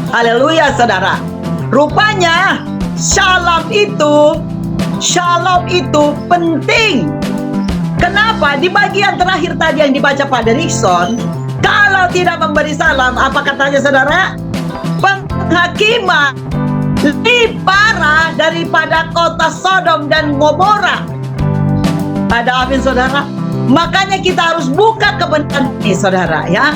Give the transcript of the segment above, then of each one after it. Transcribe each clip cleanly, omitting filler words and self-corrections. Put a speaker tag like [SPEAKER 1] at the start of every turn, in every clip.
[SPEAKER 1] Haleluya saudara. Rupanya shalom itu penting. Kenapa? Di bagian terakhir tadi yang dibaca Pak Derikson, kalau tidak memberi salam, apa katanya saudara? Penghakiman lebih parah daripada kota Sodom dan Gomora. Ada amin saudara. Makanya kita harus buka kebenaran ini saudara ya.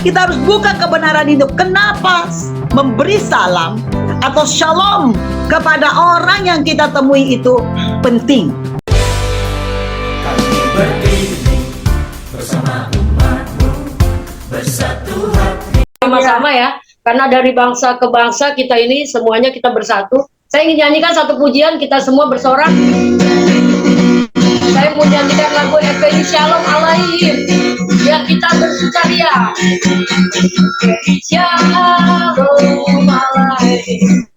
[SPEAKER 1] Kita harus buka kebenaran itu. Kenapa memberi salam atau shalom kepada orang yang kita temui itu penting?
[SPEAKER 2] Kami berdiri bersama umatmu, bersatu hati.
[SPEAKER 3] Sama-sama ya, karena dari bangsa ke bangsa kita ini semuanya kita bersatu. Saya ingin nyanyikan satu pujian, kita semua bersorak. Saya mau nyanyikan lagu Efeni Shalom Alaihim. Ya kita bersukaria. Efeni Shalom Alaihim.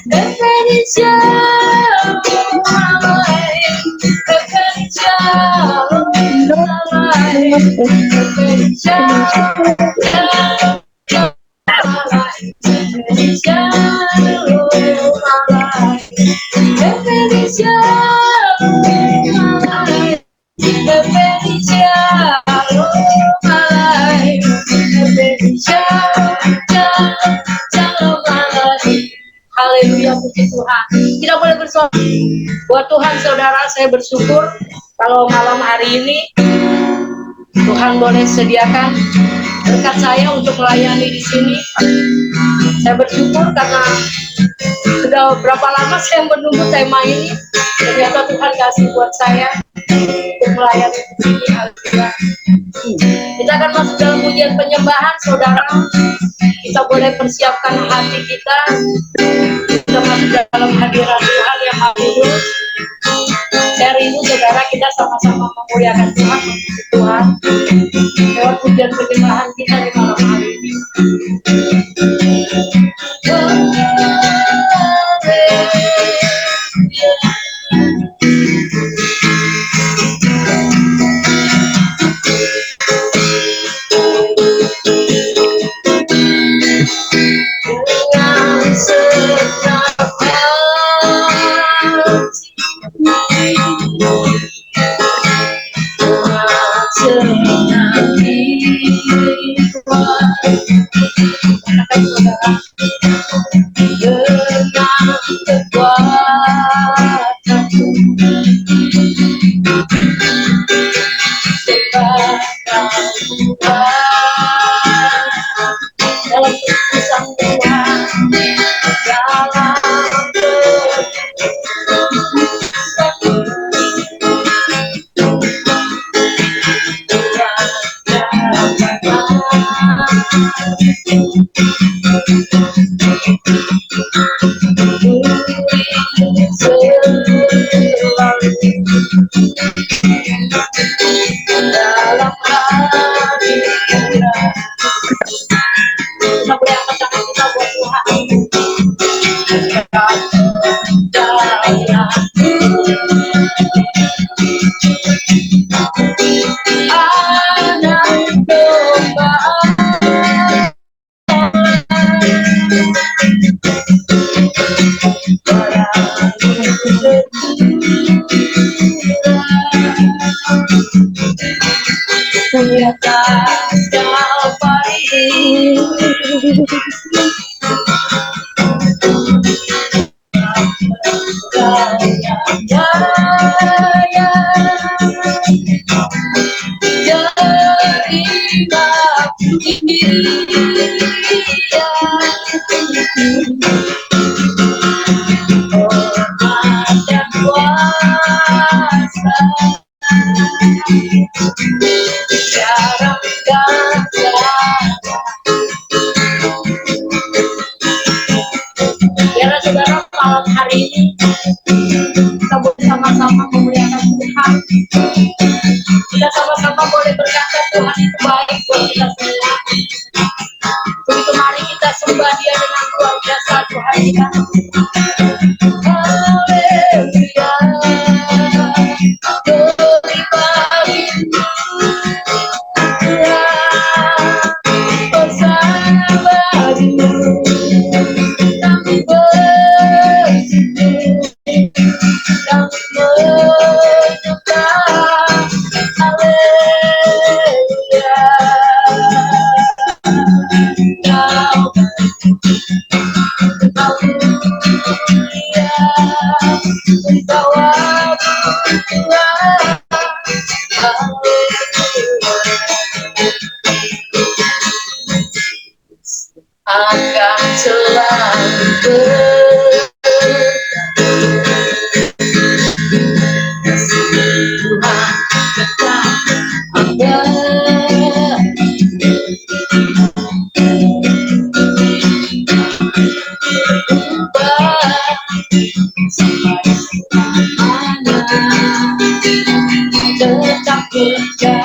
[SPEAKER 3] Efeni Shalom Alaihim. Efeni Shalom Alaihim. Efeni Shalom Alaihim. Efeni Shalom Alaihim. Efeni Shalom Alaihim. Efeni Shalom Alaihim. Efeni Shalom Alaihim. Haleluya, puji Tuhan. Kita boleh bersorak. Buat Tuhan saudara, saya bersyukur kalau malam hari ini Tuhan boleh sediakan berkat saya untuk melayani di sini. Saya bersyukur karena sudah berapa lama saya menunggu tema ini. Ternyata Tuhan kasih buat saya untuk melayani di sini. Haleluya. Kita akan masuk dalam pujian penyembahan, saudara. Kita boleh persiapkan hati kita. Kita masuk dalam hadirat Tuhan yang Maha Kudus. Saya rindu saudara kita sama-sama memuliakan Tuhan, memuji Tuhan lewat pujian penyembahan kita di malam hari ini. Haleluya, engkau Tuhan. Akan selalu Tuhan tetap ada. Tetap berdaya.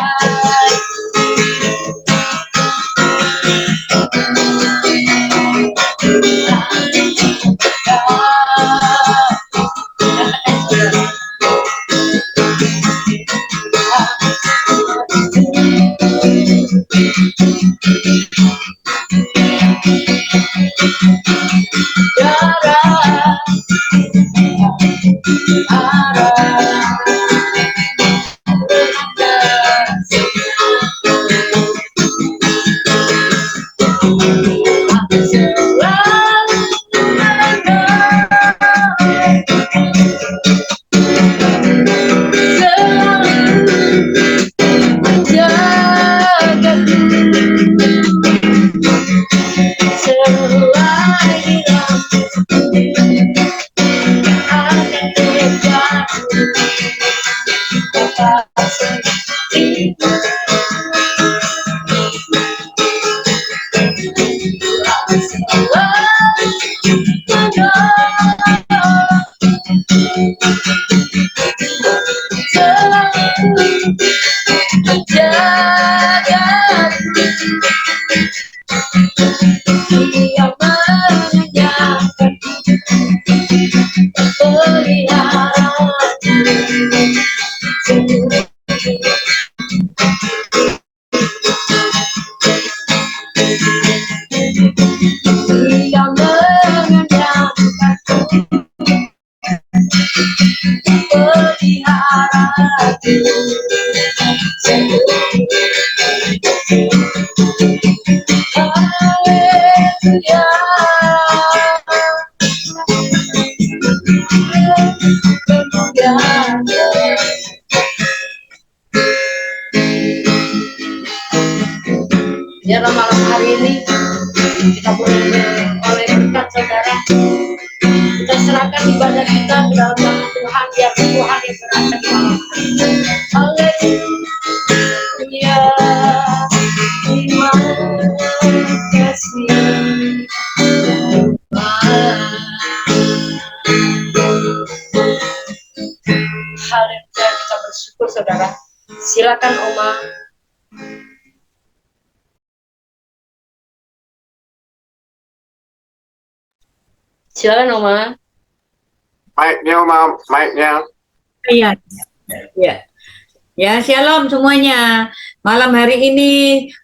[SPEAKER 3] Biarlah malam hari ini kita boleh oleh berkat saudara, kita serahkan ibadah kita ke dalam tangan Tuhan, biar Tuhan yang berada di malam hari ini. Haleluya, terima kasih Tuhan. Haleluya, kita bersyukur saudara. Silakan Oma. Silakan Oma.
[SPEAKER 4] Mic-nya, Oma, mic-nya.
[SPEAKER 1] Iya. Ya. Ya, shalom semuanya. Malam hari ini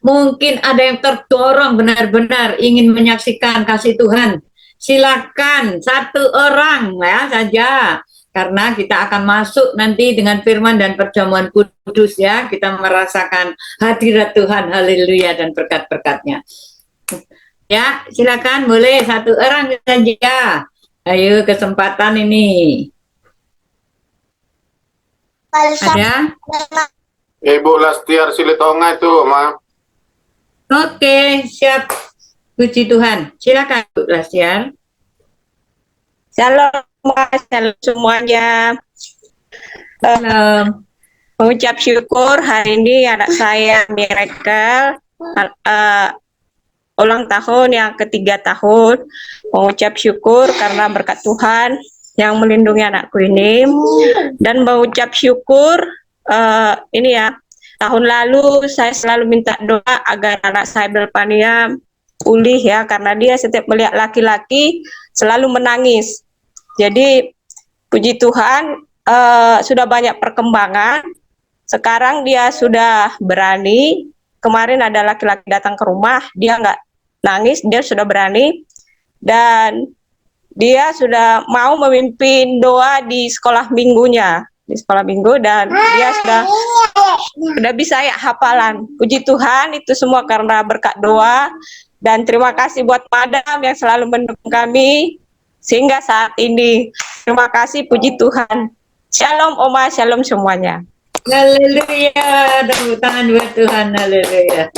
[SPEAKER 1] mungkin ada yang terdorong benar-benar ingin menyaksikan kasih Tuhan. Silakan satu orang ya saja. Karena kita akan masuk nanti dengan firman dan perjamuan kudus ya. Kita merasakan hadirat Tuhan, haleluya, dan berkat-berkatnya. Ya, silakan boleh satu orang saja. Ayo kesempatan ini. Ada?
[SPEAKER 4] Ibu Lastiar Silitonga itu, Ma.
[SPEAKER 1] Oke, siap. Puji Tuhan. Silakan Bu Lastiar.
[SPEAKER 5] Shalom, shalom semuanya.
[SPEAKER 1] Salam.
[SPEAKER 5] Mengucap syukur hari ini anak saya Miracle ulang tahun yang ketiga tahun. Mengucap syukur karena berkat Tuhan yang melindungi anakku ini, dan mengucap syukur ini ya, tahun lalu saya selalu minta doa agar anak saya Belpania pulih ya, karena dia setiap melihat laki-laki selalu menangis. Jadi puji Tuhan sudah banyak perkembangan. Sekarang dia sudah berani. Kemarin ada laki-laki datang ke rumah, dia nggak nangis, dia sudah berani, dan dia sudah mau memimpin doa di sekolah minggunya, dan dia sudah bisa ya hafalan. Puji Tuhan, itu semua karena berkat doa Dan terima kasih buat Madam yang selalu mendukung kami sehingga saat ini. Terima kasih, puji Tuhan. Shalom Oma, shalom semuanya.
[SPEAKER 6] Haleluya, tepuk tangan buat Tuhan, haleluya.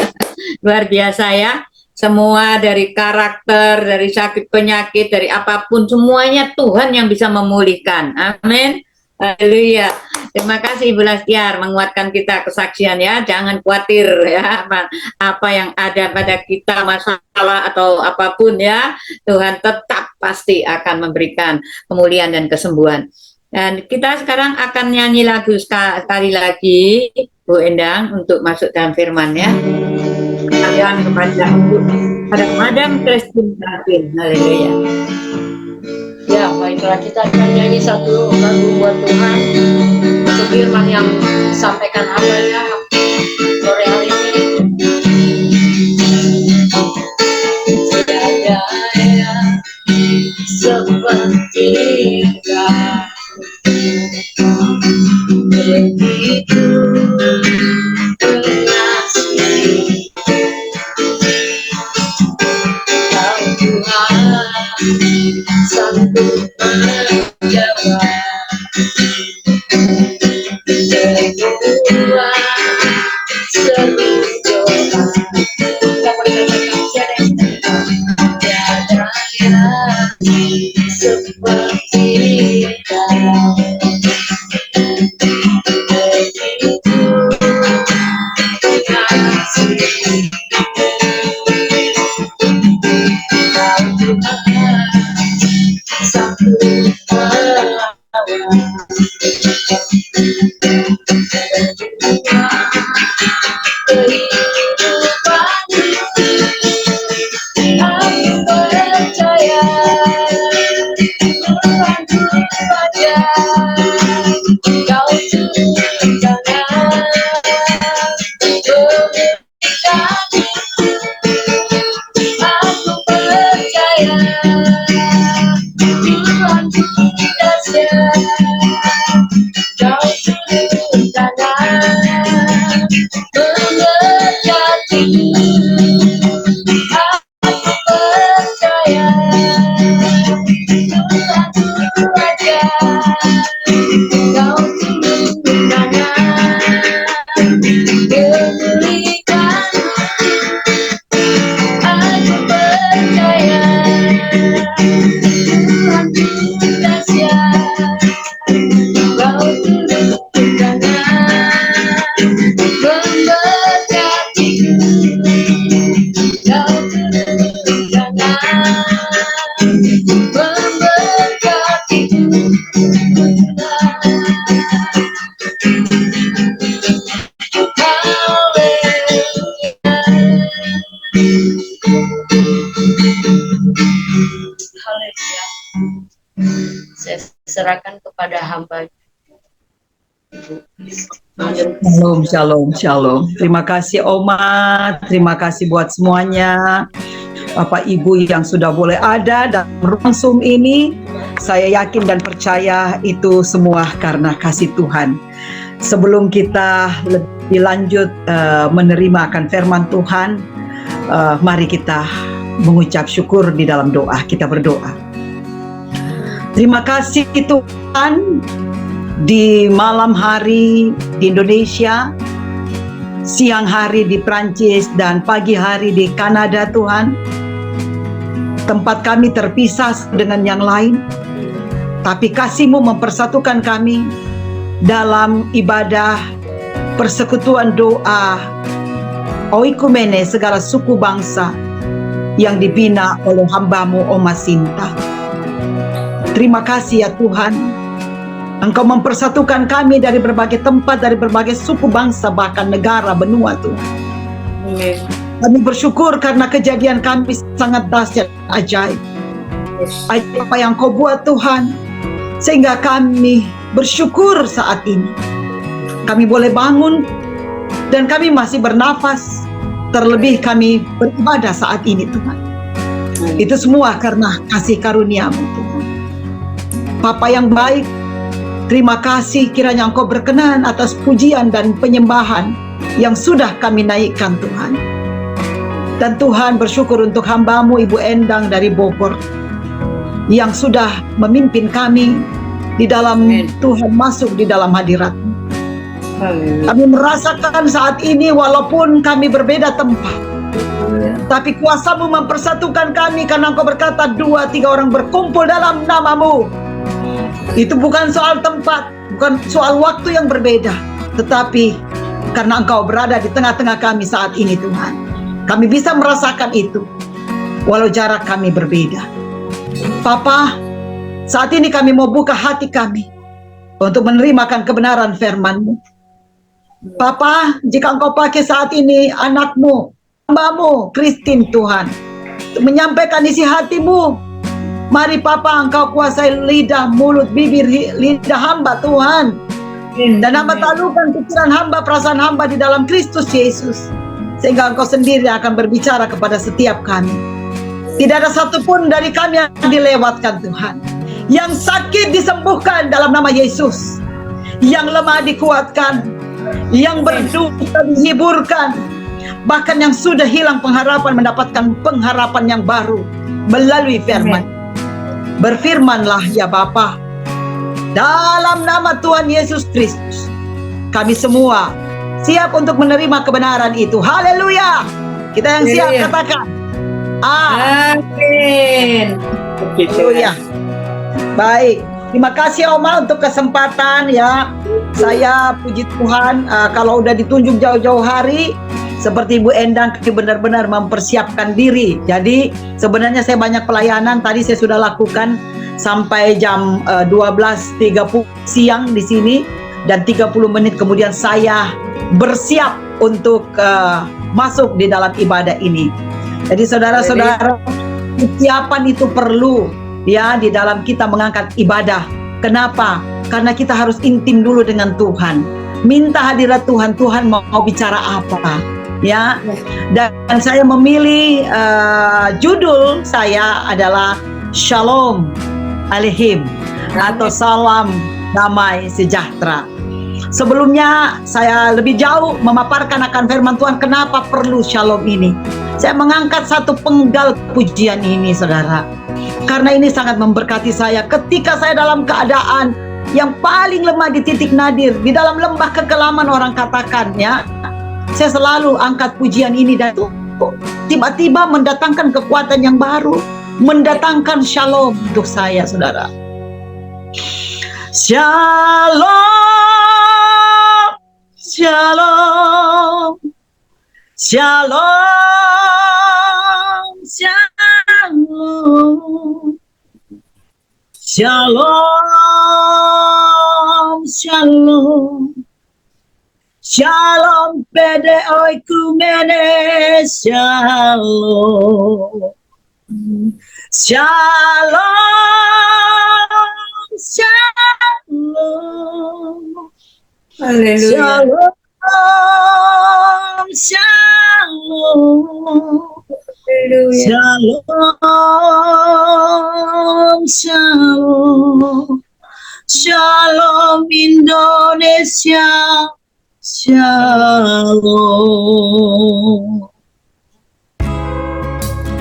[SPEAKER 6] Luar biasa ya, semua dari karakter, dari sakit penyakit, dari apapun, semuanya Tuhan yang bisa memulihkan, amin. Haleluya. Terima kasih Ibu Lastiar menguatkan kita kesaksian ya. Jangan khawatir ya apa yang ada pada kita, masalah atau apapun ya. Tuhan tetap pasti akan memberikan pemulihan dan kesembuhan. Dan kita sekarang akan nyanyi lagu sekali lagi Bu Endang untuk masuk dalam firman ya. Kalian kepada Madam Christine Martin. Haleluya.
[SPEAKER 3] Ya, baiklah kita akan nyanyi satu lagu buat Tuhan untuk firman yang disampaikan hamba-Nya sore hari ini. Tiada yang seperti Kau, begitu mengasihi Kau Tuhan, sanggup menjawab semua seru doa. Kita boleh katakan tiada yang seperti Kau, begitu mengasihi Kau Tuhan, sanggup melawan kehidupan ini. Aku percaya Tuhanku ada, Kau jangan berikan. Aku percaya Tuhanku dahsyat, Kau jangan memberkati. Aku percaya Tuhanku ada, Kau jangan memulihkan. Aku percaya Tuhanku dahsyat, Kau jangan memberkati. Kau jangan memberkati. Haleluya. Saya serahkan kepada hamba.
[SPEAKER 1] Shalom, shalom, shalom. Terima kasih Oma, terima kasih buat semuanya. Bapak Ibu yang sudah boleh ada dalam ruang Zoom ini, saya yakin dan percaya itu semua karena kasih Tuhan. Sebelum kita lebih lanjut menerima akan firman Tuhan, mari kita mengucap syukur di dalam doa. Kita berdoa. Terima kasih Tuhan, di malam hari di Indonesia, siang hari di Prancis, dan pagi hari di Kanada Tuhan. Tempat kami terpisah dengan yang lain, tapi kasih-Mu mempersatukan kami dalam ibadah persekutuan doa oikumene segala suku bangsa yang dibina oleh hamba-Mu Oma Sinta. Terima kasih ya Tuhan, Engkau mempersatukan kami dari berbagai tempat, dari berbagai suku bangsa, bahkan negara, benua Tuhan. Kami bersyukur karena kejadian kami sangat dahsyat, ajaib. Apa yang Kau buat Tuhan, sehingga kami bersyukur saat ini. Kami boleh bangun dan kami masih bernafas, terlebih kami beribadah saat ini Tuhan. Itu semua karena kasih karunia-Mu Tuhan. Bapa yang baik, terima kasih kiranya Engkau berkenan atas pujian dan penyembahan yang sudah kami naikkan Tuhan. Dan Tuhan bersyukur untuk hamba-Mu Ibu Endang dari Bogor yang sudah memimpin kami di dalam
[SPEAKER 6] Amin.
[SPEAKER 1] Tuhan masuk di dalam hadirat.
[SPEAKER 6] Haleluya.
[SPEAKER 1] Kami merasakan saat ini walaupun kami berbeda tempat, tapi kuasa-Mu mempersatukan kami karena Engkau berkata 2-3 orang berkumpul dalam nama-Mu. Itu bukan soal tempat, bukan soal waktu yang berbeda, tetapi karena Engkau berada di tengah-tengah kami saat ini Tuhan. Kami bisa merasakan itu walau jarak kami berbeda. Papa, saat ini kami mau buka hati kami untuk menerimakan kebenaran firman-Mu. Papa, jika Engkau pakai saat ini anak-Mu, hamba-Mu, Christine Tuhan, untuk menyampaikan isi hati-Mu, mari Papa Engkau kuasai lidah, mulut, bibir, lidah hamba Tuhan. Dan hamba talukan pikiran hamba, perasaan hamba di dalam Kristus Yesus, sehingga Engkau sendiri akan berbicara kepada setiap kami. Tidak ada satupun dari kami yang dilewatkan Tuhan. Yang sakit disembuhkan dalam nama Yesus, yang lemah dikuatkan, yang berduka dihiburkan, bahkan yang sudah hilang pengharapan mendapatkan pengharapan yang baru melalui firman. Berfirmanlah ya Bapa, dalam nama Tuhan Yesus Kristus, kami semua siap untuk menerima kebenaran itu. Haleluya. Kita yang siap
[SPEAKER 6] Haleluya.
[SPEAKER 1] katakan
[SPEAKER 6] Amin.
[SPEAKER 1] haleluya. Baik, terima kasih Oma untuk kesempatan ya. Saya puji Tuhan, kalau udah ditunjuk jauh-jauh hari seperti Ibu Endang benar-benar mempersiapkan diri. Jadi sebenarnya saya banyak pelayanan, tadi saya sudah lakukan sampai jam 12.30 siang di sini, dan 30 menit kemudian saya bersiap untuk masuk di dalam ibadah ini. Jadi saudara-saudara, kesiapan itu perlu ya di dalam kita mengangkat ibadah. Kenapa? Karena kita harus intim dulu dengan Tuhan. Minta hadirat Tuhan, Tuhan mau bicara apa? Ya. Dan saya memilih judul saya adalah Shalom Aleichem atau salam damai sejahtera. Sebelumnya saya lebih jauh memaparkan akan firman Tuhan kenapa perlu shalom ini. Saya mengangkat satu penggal pujian ini saudara, karena ini sangat memberkati saya ketika saya dalam keadaan yang paling lemah di titik nadir, di dalam lembah kekelaman orang katakan ya. Saya selalu angkat pujian ini dan itu tiba-tiba mendatangkan kekuatan yang baru, mendatangkan shalom untuk saya saudara. Shalom, shalom, shalom, shalom, shalom, shalom, shalom, pede oikumene, shalom, shalom, shalom,
[SPEAKER 6] Haleluya.
[SPEAKER 1] shalom, shalom,
[SPEAKER 6] Haleluya.
[SPEAKER 1] shalom, shalom, shalom Indonesia, shalom.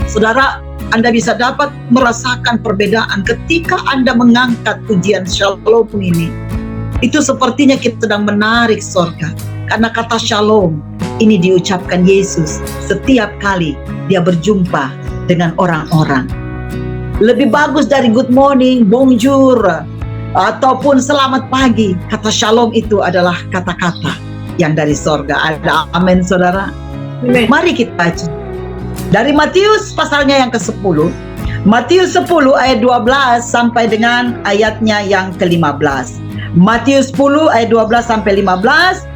[SPEAKER 1] Saudara, Anda bisa dapat merasakan perbedaan ketika Anda mengangkat pujian shalom ini. Itu sepertinya kita sedang menarik sorga. Karena kata shalom ini diucapkan Yesus setiap kali dia berjumpa dengan orang-orang. Lebih bagus dari good morning, bonjour, ataupun selamat pagi. Kata shalom itu adalah kata-kata yang dari sorga. Ada amin saudara?
[SPEAKER 6] Amin.
[SPEAKER 1] Mari kita baca dari Matius pasalnya yang ke-10. Matius 10 ayat 12 sampai dengan ayatnya yang ke-15. Matius 10 ayat 12 sampai 15.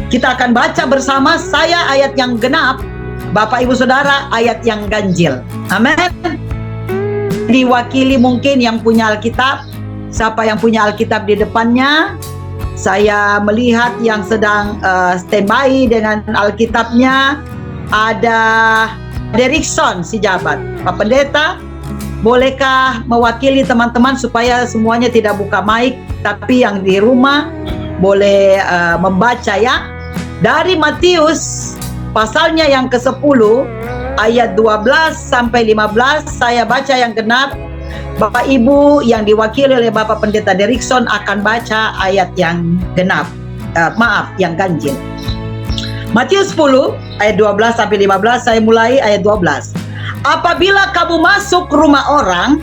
[SPEAKER 1] Kita akan baca bersama, saya ayat yang genap, Bapak Ibu Saudara ayat yang ganjil. Amin. Diwakili mungkin yang punya Alkitab. Siapa yang punya Alkitab di depannya? Saya melihat yang sedang standby dengan Alkitabnya ada Derikson si jabat. Pak Pendeta, bolehkah mewakili teman-teman supaya semuanya tidak buka mic, tapi yang di rumah boleh membaca ya. Dari Matius pasalnya yang ke-10 ayat 12 sampai 15. Saya baca yang genap. Bapak Ibu yang diwakili oleh Bapak Pendeta Derikson akan baca ayat yang genap. Yang ganjil. Matius 10 ayat 12 sampai 15. Saya mulai ayat 12. Apabila kamu masuk rumah orang,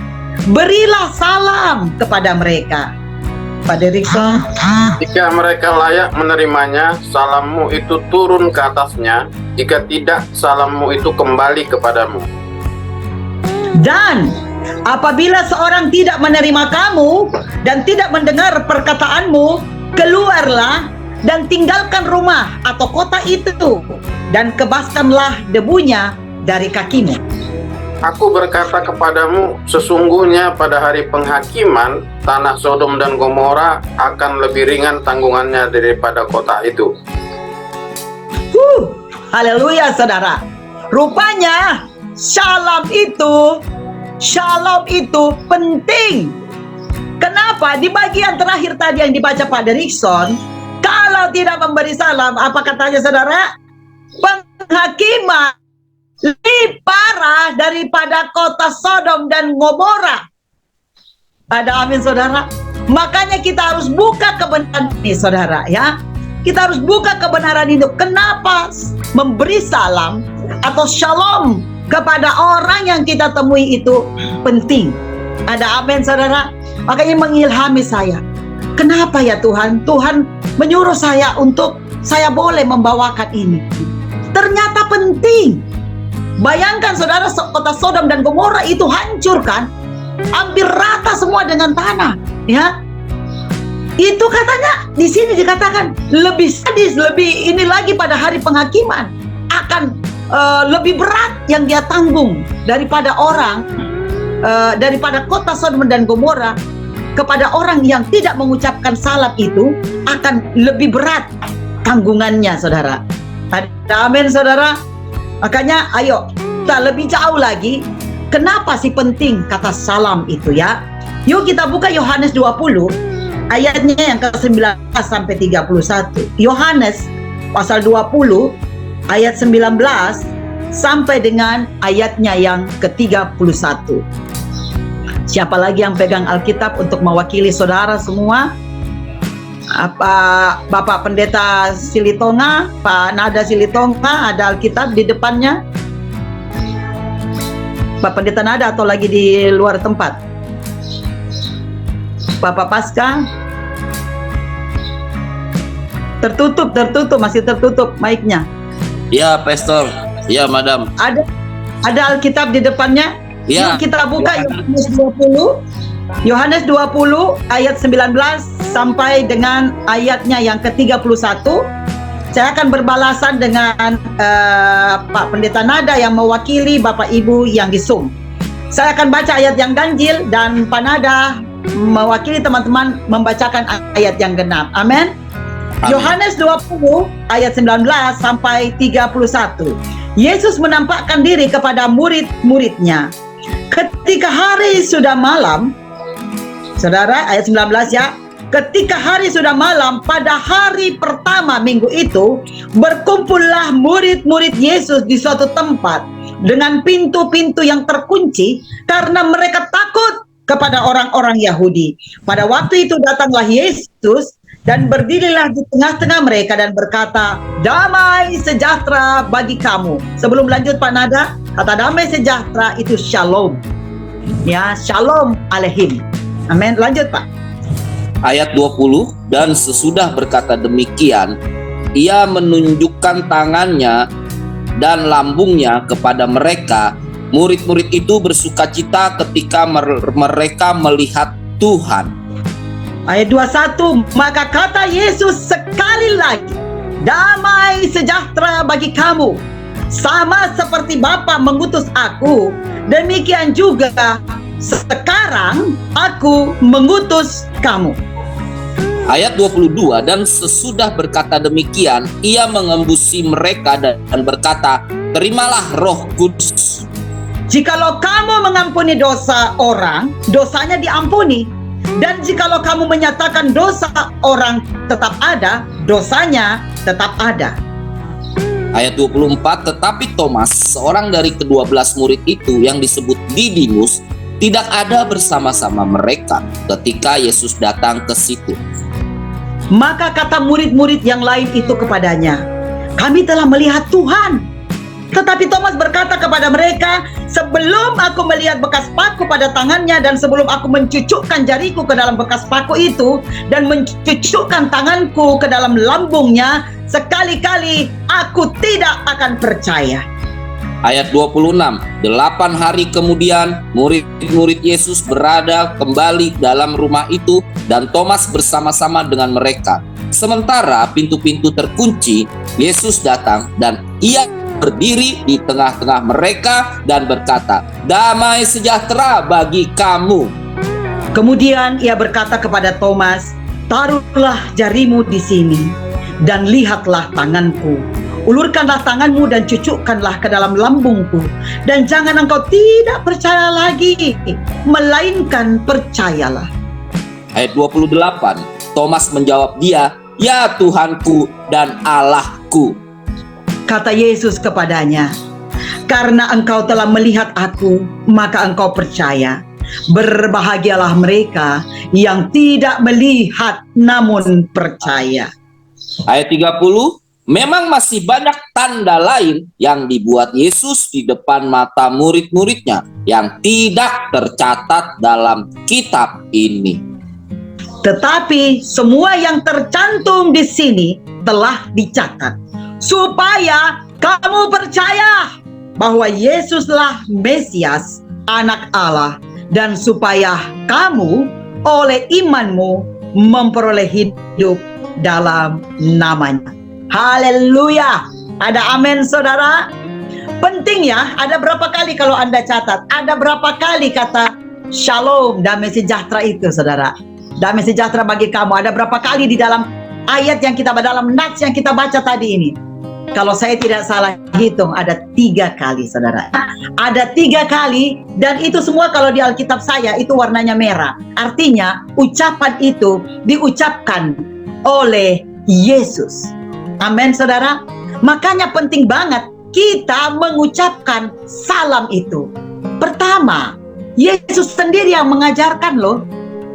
[SPEAKER 1] berilah salam kepada mereka. Pak Derikson.
[SPEAKER 4] Jika mereka layak menerimanya, salammu itu turun ke atasnya. Jika tidak, salammu itu kembali kepadamu.
[SPEAKER 1] Dan apabila seorang tidak menerima kamu dan tidak mendengar perkataanmu, keluarlah dan tinggalkan rumah atau kota itu, dan kebaskanlah debunya dari kakimu.
[SPEAKER 4] Aku berkata kepadamu, sesungguhnya pada hari penghakiman, tanah Sodom dan Gomora akan lebih ringan tanggungannya daripada kota itu.
[SPEAKER 1] Haleluya, saudara. Rupanya shalom itu penting. Kenapa? Di bagian terakhir tadi yang dibaca Pak Derikson, kalau tidak memberi salam, apa katanya saudara? Penghakiman lebih parah daripada kota Sodom dan Gomora. Ada amin, saudara. Makanya kita harus buka kebenaran ini, saudara, ya. Kita harus buka kebenaran itu. Kenapa memberi salam atau shalom kepada orang yang kita temui itu penting? Ada amin, saudara. Makanya mengilhami saya. Kenapa ya Tuhan? Tuhan menyuruh saya untuk saya boleh membawakan ini. Ternyata penting. Bayangkan saudara, kota Sodom dan Gomora itu hancur kan? Hampir rata semua dengan tanah, ya. Itu katanya di sini dikatakan lebih sadis, lebih ini lagi pada hari penghakiman akan lebih berat yang dia tanggung daripada daripada kota Sodom dan Gomora. Kepada orang yang tidak mengucapkan salam itu akan lebih berat tanggungannya, saudara. Ada amin, saudara. Makanya ayo kita lebih jauh lagi. Kenapa sih penting kata salam itu, ya? Yuk kita buka Yohanes 20 ayatnya yang ke-19 sampai 31. Yohanes pasal 20 ayat 19 sampai dengan ayatnya yang ke-31. Siapa lagi yang pegang Alkitab untuk mewakili saudara semua? Bapak Pendeta Silitonga, Pak Nada Silitonga, ada Alkitab di depannya? Pak Pendeta Nada atau lagi di luar tempat? Bapak Pasca? Tertutup, masih tertutup mic-nya.
[SPEAKER 7] Ya, Pastor. Ya, Madam.
[SPEAKER 1] Ada Alkitab di depannya?
[SPEAKER 7] Ya.
[SPEAKER 1] Yuk kita buka Yohanes 20. Yohanes 20 ayat 19 sampai dengan ayatnya yang ke-31. Saya akan berbalasan dengan Pak Pendeta Nada yang mewakili Bapak Ibu yang di Zoom. Saya akan baca ayat yang ganjil dan Pak Nada mewakili teman-teman membacakan ayat yang genap. Amin. Yohanes 20 ayat 19 sampai 31. Yesus menampakkan diri kepada murid-muridnya. Ketika hari sudah malam, saudara, ayat 19 ya. Ketika hari sudah malam, pada hari pertama minggu itu, berkumpullah murid-murid Yesus di suatu tempat dengan pintu-pintu yang terkunci karena mereka takut kepada orang-orang Yahudi. Pada waktu itu datanglah Yesus dan berdirilah di tengah-tengah mereka dan berkata, damai sejahtera bagi kamu. Sebelum lanjut Pak Nada, kata damai sejahtera itu shalom. Ya, shalom alaihim. Amin. Lanjut Pak.
[SPEAKER 7] Ayat 20, dan sesudah berkata demikian, ia menunjukkan tangannya dan lambungnya kepada mereka. Murid-murid itu bersukacita ketika mereka melihat Tuhan.
[SPEAKER 1] Ayat 21, maka kata Yesus sekali lagi, damai sejahtera bagi kamu. Sama seperti Bapa mengutus aku, demikian juga sekarang aku mengutus kamu.
[SPEAKER 7] Ayat 22, dan sesudah berkata demikian, ia mengembusi mereka dan berkata, terimalah Roh Kudus.
[SPEAKER 1] Jikalau kamu mengampuni dosa orang, dosanya diampuni. Dan jikalau kamu menyatakan dosa orang tetap ada, dosanya tetap ada.
[SPEAKER 7] Ayat 24, tetapi Thomas, seorang dari ke-12 murid itu yang disebut Didimus, tidak ada bersama-sama mereka ketika Yesus datang ke situ.
[SPEAKER 1] Maka kata murid-murid yang lain itu kepadanya, kami telah melihat Tuhan. Tetapi Thomas berkata kepada mereka, sebelum aku melihat bekas paku pada tangannya dan sebelum aku mencucukkan jariku ke dalam bekas paku itu dan mencucukkan tanganku ke dalam lambungnya, sekali-kali aku tidak akan percaya.
[SPEAKER 7] Ayat 26, 8 hari kemudian murid-murid Yesus berada kembali dalam rumah itu dan Thomas bersama-sama dengan mereka. Sementara pintu-pintu terkunci, Yesus datang dan ia berdiri di tengah-tengah mereka dan berkata, damai sejahtera bagi kamu.
[SPEAKER 1] Kemudian ia berkata kepada Thomas, taruhlah jarimu di sini dan lihatlah tanganku. Ulurkanlah tanganmu dan cucukkanlah ke dalam lambungku. Dan jangan engkau tidak percaya lagi, melainkan percayalah.
[SPEAKER 7] Ayat 28, Thomas menjawab dia, ya Tuhanku dan Allahku.
[SPEAKER 1] Kata Yesus kepadanya, karena engkau telah melihat aku, maka engkau percaya. Berbahagialah mereka yang tidak melihat namun percaya.
[SPEAKER 7] Ayat 30, memang masih banyak tanda lain yang dibuat Yesus di depan mata murid-muridnya yang tidak tercatat dalam kitab ini.
[SPEAKER 1] Tetapi semua yang tercantum di sini telah dicatat, supaya kamu percaya bahwa Yesuslah Mesias, Anak Allah, dan supaya kamu oleh imanmu memperoleh hidup dalam namanya. Haleluya. Ada amin saudara. Penting ya, ada berapa kali kalau Anda catat, ada berapa kali kata shalom, damai sejahtera itu saudara. Damai sejahtera bagi kamu. Ada berapa kali di dalam ayat yang kita dalam nats yang kita baca tadi ini. Kalau saya tidak salah hitung ada 3 kali saudara. Ada 3 kali dan itu semua kalau di Alkitab saya itu warnanya merah. Artinya ucapan itu diucapkan oleh Yesus. Amin saudara. Makanya penting banget kita mengucapkan salam itu. Pertama, Yesus sendiri yang mengajarkan loh.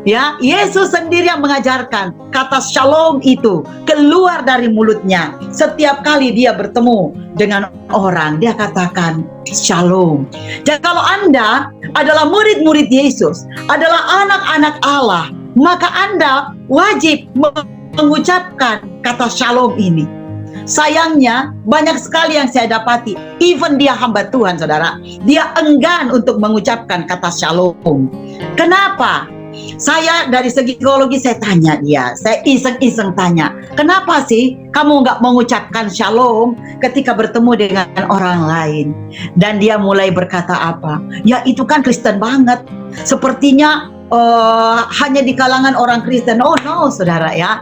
[SPEAKER 1] Ya, Yesus sendiri yang mengajarkan kata shalom itu keluar dari mulutnya. Setiap kali dia bertemu dengan orang, dia katakan shalom. Jadi kalau Anda adalah murid-murid Yesus, adalah anak-anak Allah, maka Anda wajib mengucapkan kata shalom ini. Sayangnya banyak sekali yang saya dapati, even dia hamba Tuhan saudara, dia enggan untuk mengucapkan kata shalom. Kenapa? Saya dari segi psikologi saya tanya dia, saya iseng-iseng tanya, kenapa sih kamu nggak mengucapkan shalom ketika bertemu dengan orang lain? Dan dia mulai berkata apa? Ya itu kan Kristen banget, sepertinya hanya di kalangan orang Kristen. Oh no saudara ya,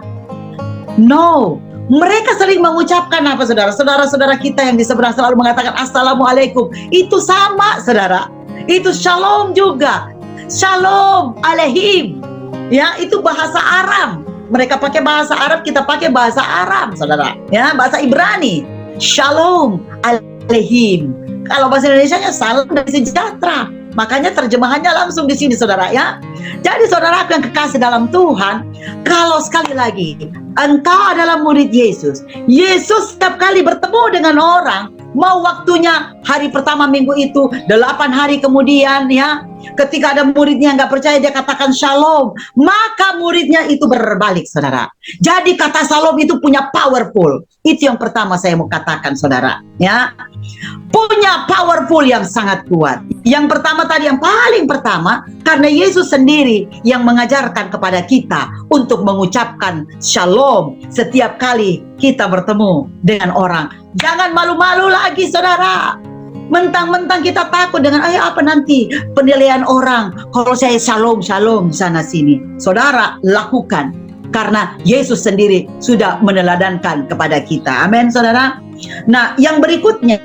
[SPEAKER 1] no. Mereka sering mengucapkan apa saudara? Saudara-saudara kita yang di seberang selalu mengatakan Assalamualaikum. Itu sama saudara. Itu shalom juga. Shalom Aleihim. Ya, itu bahasa Aram. Mereka pakai bahasa Arab, kita pakai bahasa Aram saudara. Ya, bahasa Ibrani. Shalom Aleihim. Kalau bahasa Indonesianya salam dan sejahtera. Makanya terjemahannya langsung di sini saudara ya. Jadi saudara yang kekasih dalam Tuhan, kalau sekali lagi engkau adalah murid Yesus, Yesus setiap kali bertemu dengan orang, mau waktunya hari pertama minggu itu, 8 hari kemudian ya, ketika ada muridnya nggak percaya dia katakan shalom, maka muridnya itu berbalik saudara. Jadi kata shalom itu punya powerful. Itu yang pertama saya mau katakan saudara ya, punya powerful yang sangat kuat. Yang pertama tadi, yang paling pertama, karena Yesus sendiri yang mengajarkan kepada kita untuk mengucapkan shalom setiap kali kita bertemu dengan orang. Jangan malu-malu lagi saudara. Mentang-mentang kita takut dengan apa nanti penilaian orang kalau saya shalom sana sini. Saudara, lakukan karena Yesus sendiri sudah meneladankan kepada kita. Amin saudara. Nah, yang berikutnya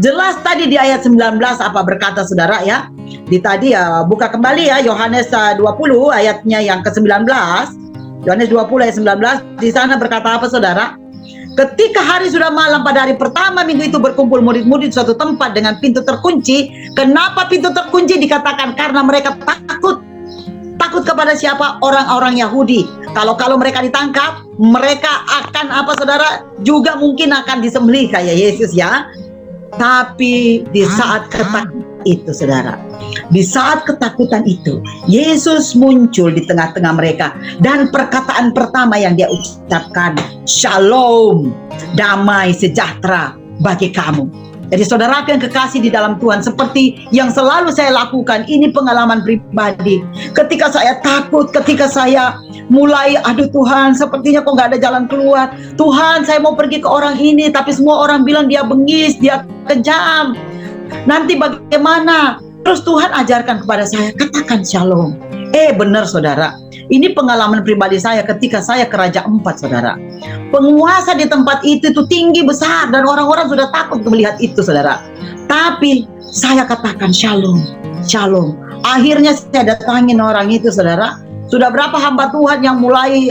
[SPEAKER 1] jelas tadi di ayat 19 apa berkata saudara ya. Di tadi ya, buka kembali ya Yohanes 20 ayatnya yang ke-19. Yohanes 20 ayat 19, di sana berkata apa saudara? Ketika hari sudah malam pada hari pertama minggu itu berkumpul murid-murid di suatu tempat dengan pintu terkunci. Kenapa pintu terkunci? Dikatakan karena mereka takut. Takut kepada siapa? Orang-orang Yahudi. Kalau mereka ditangkap, mereka akan apa saudara? Juga mungkin akan disembelih kayak Yesus ya. Tapi di saat ketakutan itu saudara, di saat ketakutan itu, Yesus muncul di tengah-tengah mereka. Dan perkataan pertama yang dia ucapkan, Shalom, damai sejahtera bagi kamu. Jadi saudara yang kekasih di dalam Tuhan, seperti yang selalu saya lakukan, ini pengalaman pribadi. Ketika saya takut, ketika saya mulai, aduh Tuhan, sepertinya kok nggak ada jalan keluar. Tuhan, saya mau pergi ke orang ini, tapi semua orang bilang dia bengis, dia kejam. Nanti bagaimana? Terus Tuhan ajarkan kepada saya, katakan shalom. Benar saudara, ini pengalaman pribadi saya ketika saya ke Raja 4 saudara. Penguasa di tempat itu tinggi besar dan orang-orang sudah takut melihat itu saudara. Tapi saya katakan shalom, shalom. Akhirnya saya datangin orang itu saudara. Sudah berapa hamba Tuhan yang mulai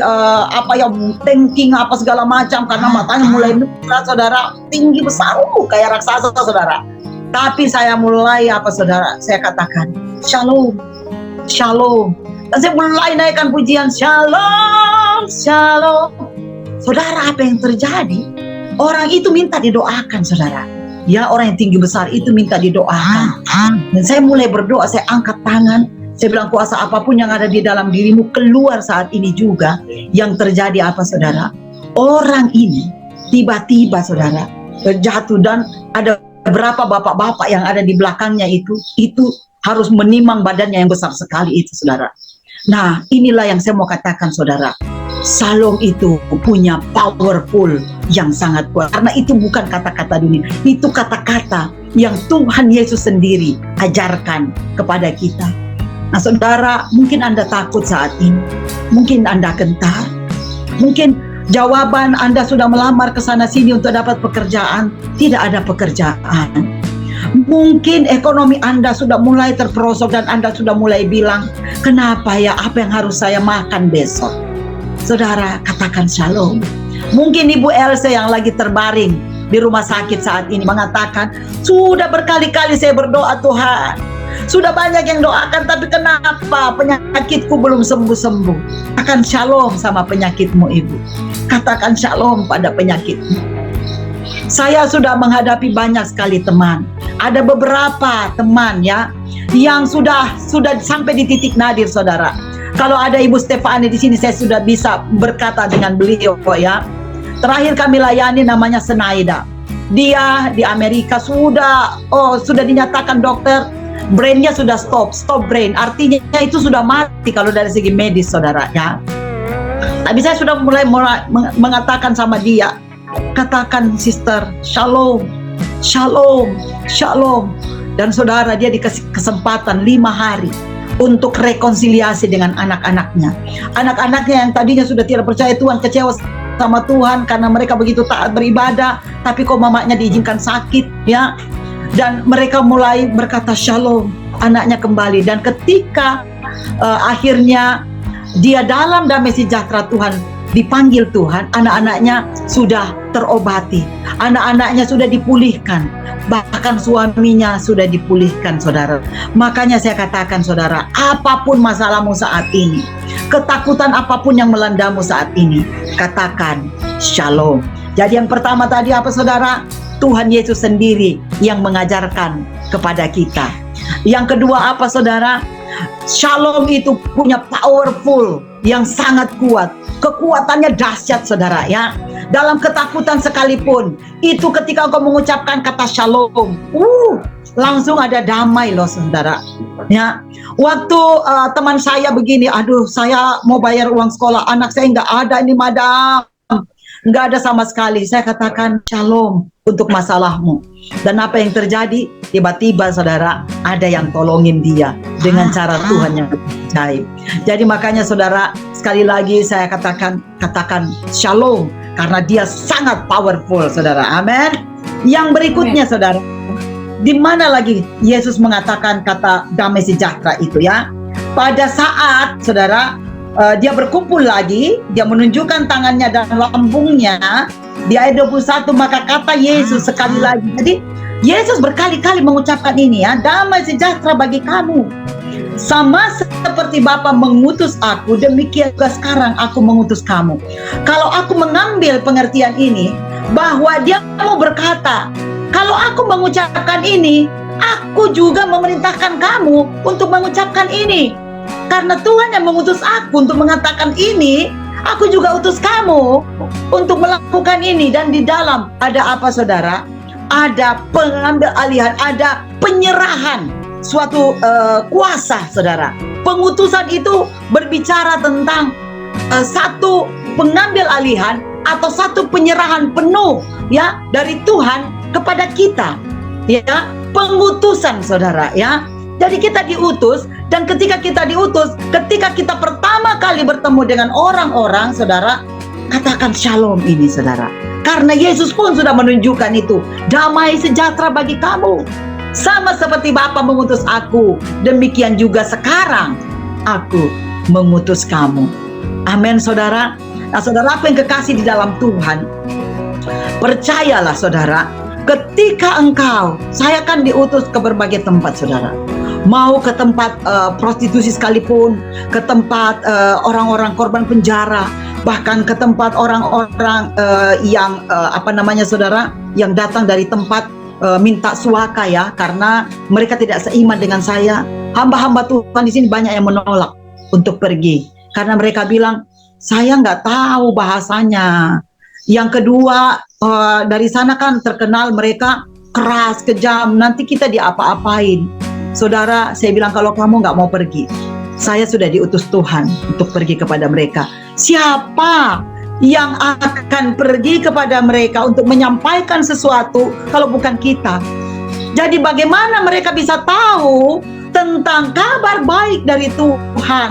[SPEAKER 1] thinking apa segala macam karena matanya mulai merah saudara, tinggi besar kayak raksasa saudara. Tapi saya mulai saudara, saya katakan shalom, shalom. Dan saya mulai naikkan pujian shalom, shalom. Saudara, apa yang terjadi? Orang itu minta didoakan saudara. Ya, orang yang tinggi besar itu minta didoakan. Dan saya mulai berdoa, saya angkat tangan. Saya bilang kuasa apapun yang ada di dalam dirimu keluar saat ini juga. Yang terjadi apa saudara? Orang ini tiba-tiba saudara terjatuh dan ada beberapa bapak-bapak yang ada di belakangnya itu harus menimang badannya yang besar sekali itu saudara. Nah, inilah yang saya mau katakan saudara. Shalom itu punya powerful yang sangat kuat. Karena itu bukan kata-kata dunia. Itu kata-kata yang Tuhan Yesus sendiri ajarkan kepada kita. Nah saudara, mungkin Anda takut saat ini. Mungkin Anda gentar. Mungkin jawaban Anda sudah melamar ke sana sini untuk dapat pekerjaan. Tidak ada pekerjaan. Mungkin ekonomi Anda sudah mulai terperosok dan Anda sudah mulai bilang, kenapa ya, apa yang harus saya makan besok? Saudara, katakan shalom. Mungkin Ibu Elsa yang lagi terbaring di rumah sakit saat ini mengatakan, sudah berkali-kali saya berdoa Tuhan, sudah banyak yang doakan, tapi kenapa penyakitku belum sembuh-sembuh? Katakan shalom sama penyakitmu Ibu. Katakan shalom pada penyakitmu. Saya sudah menghadapi banyak sekali teman. Ada beberapa teman ya yang sudah sampai di titik nadir saudara. Kalau ada Ibu Stefani di sini, saya sudah bisa berkata dengan beliau ya. Terakhir kami layani namanya Senaida. Dia di Amerika sudah dinyatakan dokter brainnya sudah stop brain. Artinya itu sudah mati kalau dari segi medis saudara ya. Tapi saya sudah mulai mengatakan sama dia, katakan sister shalom, shalom, shalom. Dan saudara, dia dikasih kesempatan 5 hari untuk rekonsiliasi dengan anak-anaknya. Anak-anaknya yang tadinya sudah tidak percaya Tuhan, kecewa sama Tuhan karena mereka begitu taat beribadah, tapi kok mamanya diizinkan sakit ya. Dan mereka mulai berkata shalom, anaknya kembali. Dan ketika akhirnya dia dalam damai sejahtera Tuhan, dipanggil Tuhan, anak-anaknya sudah terobati, anak-anaknya sudah dipulihkan, bahkan suaminya sudah dipulihkan saudara. Makanya saya katakan saudara, apapun masalahmu saat ini, ketakutan apapun yang melandamu saat ini, katakan shalom. Jadi yang pertama tadi apa saudara? Tuhan Yesus sendiri yang mengajarkan kepada kita. Yang kedua apa saudara? Shalom itu punya powerful yang sangat kuat. Kekuatannya dahsyat saudara ya. Dalam ketakutan sekalipun, itu ketika engkau mengucapkan kata shalom, langsung ada damai loh saudara ya. Waktu teman saya begini, aduh saya mau bayar uang sekolah anak saya, nggak ada ini madam, nggak ada sama sekali. Saya katakan shalom untuk masalahmu. Dan apa yang terjadi? Tiba-tiba saudara, ada yang tolongin dia dengan cara Tuhan yang ajaib. Jadi makanya saudara, sekali lagi saya katakan shalom, karena dia sangat powerful saudara. Amin. Yang berikutnya saudara, di mana lagi Yesus mengatakan kata damai sejahtera itu ya? Pada saat saudara dia berkumpul lagi, dia menunjukkan tangannya dan lambungnya Di ayat 21, maka kata Yesus sekali lagi. Jadi Yesus berkali-kali mengucapkan ini ya, damai sejahtera bagi kamu. Sama seperti Bapa mengutus aku, demikian juga sekarang aku mengutus kamu. Kalau aku mengambil pengertian ini, bahwa dia mau berkata, kalau aku mengucapkan ini, aku juga memerintahkan kamu untuk mengucapkan ini. Karena Tuhan yang mengutus aku untuk mengatakan ini, aku juga utus kamu untuk melakukan ini. Dan di dalam ada apa saudara? Ada pengambil alihan, ada penyerahan suatu kuasa saudara. Pengutusan itu berbicara tentang satu pengambil alihan atau satu penyerahan penuh ya dari Tuhan kepada kita ya, pengutusan saudara ya. Jadi kita diutus, dan ketika kita diutus, ketika kita pertama kali bertemu dengan orang-orang saudara, katakan shalom ini saudara, karena Yesus pun sudah menunjukkan itu, damai sejahtera bagi kamu. Sama seperti Bapa mengutus aku, demikian juga sekarang aku mengutus kamu. Amin saudara. Nah saudara, apa yang kekasih di dalam Tuhan, percayalah saudara, ketika engkau, saya kan diutus ke berbagai tempat saudara, mau ke tempat prostitusi sekalipun, ke tempat orang-orang korban penjara, bahkan ke tempat orang-orang yang saudara, yang datang dari tempat minta suaka ya, karena mereka tidak seiman dengan saya. Hamba-hamba Tuhan di sini banyak yang menolak untuk pergi karena mereka bilang, saya nggak tahu bahasanya. Yang kedua, dari sana kan terkenal mereka keras, kejam, nanti kita diapa-apain. Saudara, saya bilang kalau kamu nggak mau pergi, saya sudah diutus Tuhan untuk pergi kepada mereka. Siapa yang akan pergi kepada mereka untuk menyampaikan sesuatu kalau bukan kita? Jadi bagaimana mereka bisa tahu tentang kabar baik dari Tuhan,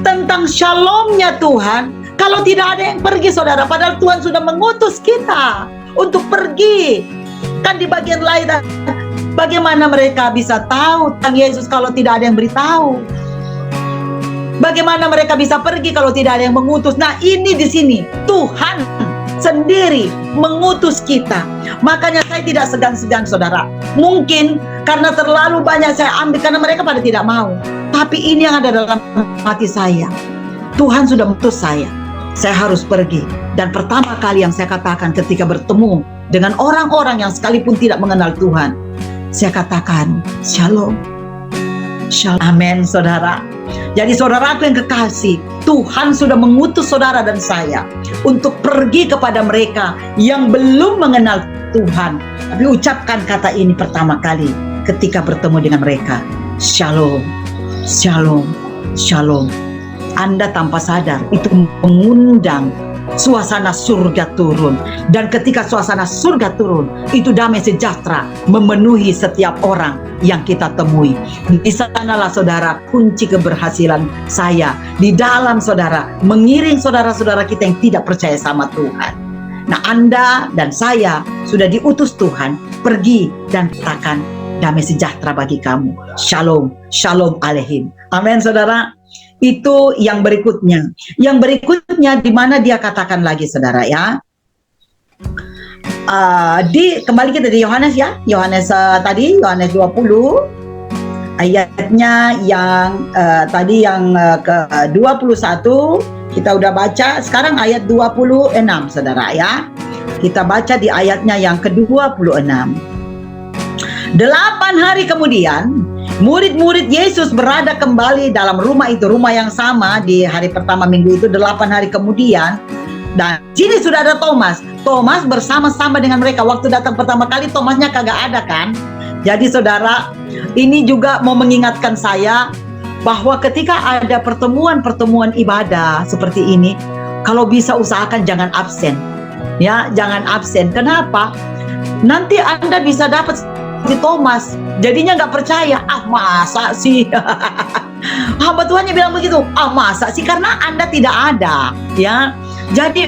[SPEAKER 1] tentang shalomnya Tuhan, kalau tidak ada yang pergi saudara? Padahal Tuhan sudah mengutus kita untuk pergi. Kan di bagian lain, bagaimana mereka bisa tahu tentang Yesus kalau tidak ada yang beritahu? Bagaimana mereka bisa pergi kalau tidak ada yang mengutus? Nah ini di sini Tuhan sendiri mengutus kita. Makanya saya tidak segan-segan saudara. Mungkin karena terlalu banyak saya ambil karena mereka pada tidak mau. Tapi ini yang ada dalam hati saya. Tuhan sudah mengutus saya. Saya harus pergi. Dan pertama kali yang saya katakan ketika bertemu dengan orang-orang yang sekalipun tidak mengenal Tuhan, saya katakan shalom. Shalom. Amin saudara. Jadi saudaraku yang kekasih, Tuhan sudah mengutus saudara dan saya untuk pergi kepada mereka yang belum mengenal Tuhan. Tapi ucapkan kata ini pertama kali ketika bertemu dengan mereka. Shalom, shalom, shalom. Anda tanpa sadar itu mengundang suasana surga turun. Dan ketika suasana surga turun, itu damai sejahtera memenuhi setiap orang yang kita temui. Di sanalah saudara kunci keberhasilan saya di dalam saudara mengiring saudara-saudara kita yang tidak percaya sama Tuhan. Nah Anda dan saya sudah diutus Tuhan pergi dan katakan damai sejahtera bagi kamu. Shalom, shalom alaihim. Amin saudara. Itu yang berikutnya. Yang berikutnya di mana dia katakan lagi saudara ya. Kembali kita di Yohanes ya. Yohanes tadi Yohanes 20 ayatnya yang tadi yang ke-21 kita udah baca. Sekarang ayat 26 saudara ya. Kita baca di ayatnya yang ke-26. 8 hari kemudian murid-murid Yesus berada kembali dalam rumah itu, rumah yang sama di hari pertama minggu itu. 8 hari kemudian, dan sini sudah ada Thomas. Thomas bersama-sama dengan mereka. Waktu datang pertama kali Thomasnya kagak ada kan. Jadi saudara, ini juga mau mengingatkan saya bahwa ketika ada pertemuan-pertemuan ibadah seperti ini, kalau bisa usahakan jangan absen. Ya, jangan absen. Kenapa? Nanti Anda bisa dapat si Thomas, jadinya nggak percaya. Masa sih? Hamba Tuhannya bilang begitu. Masa sih? Karena Anda tidak ada, ya. Jadi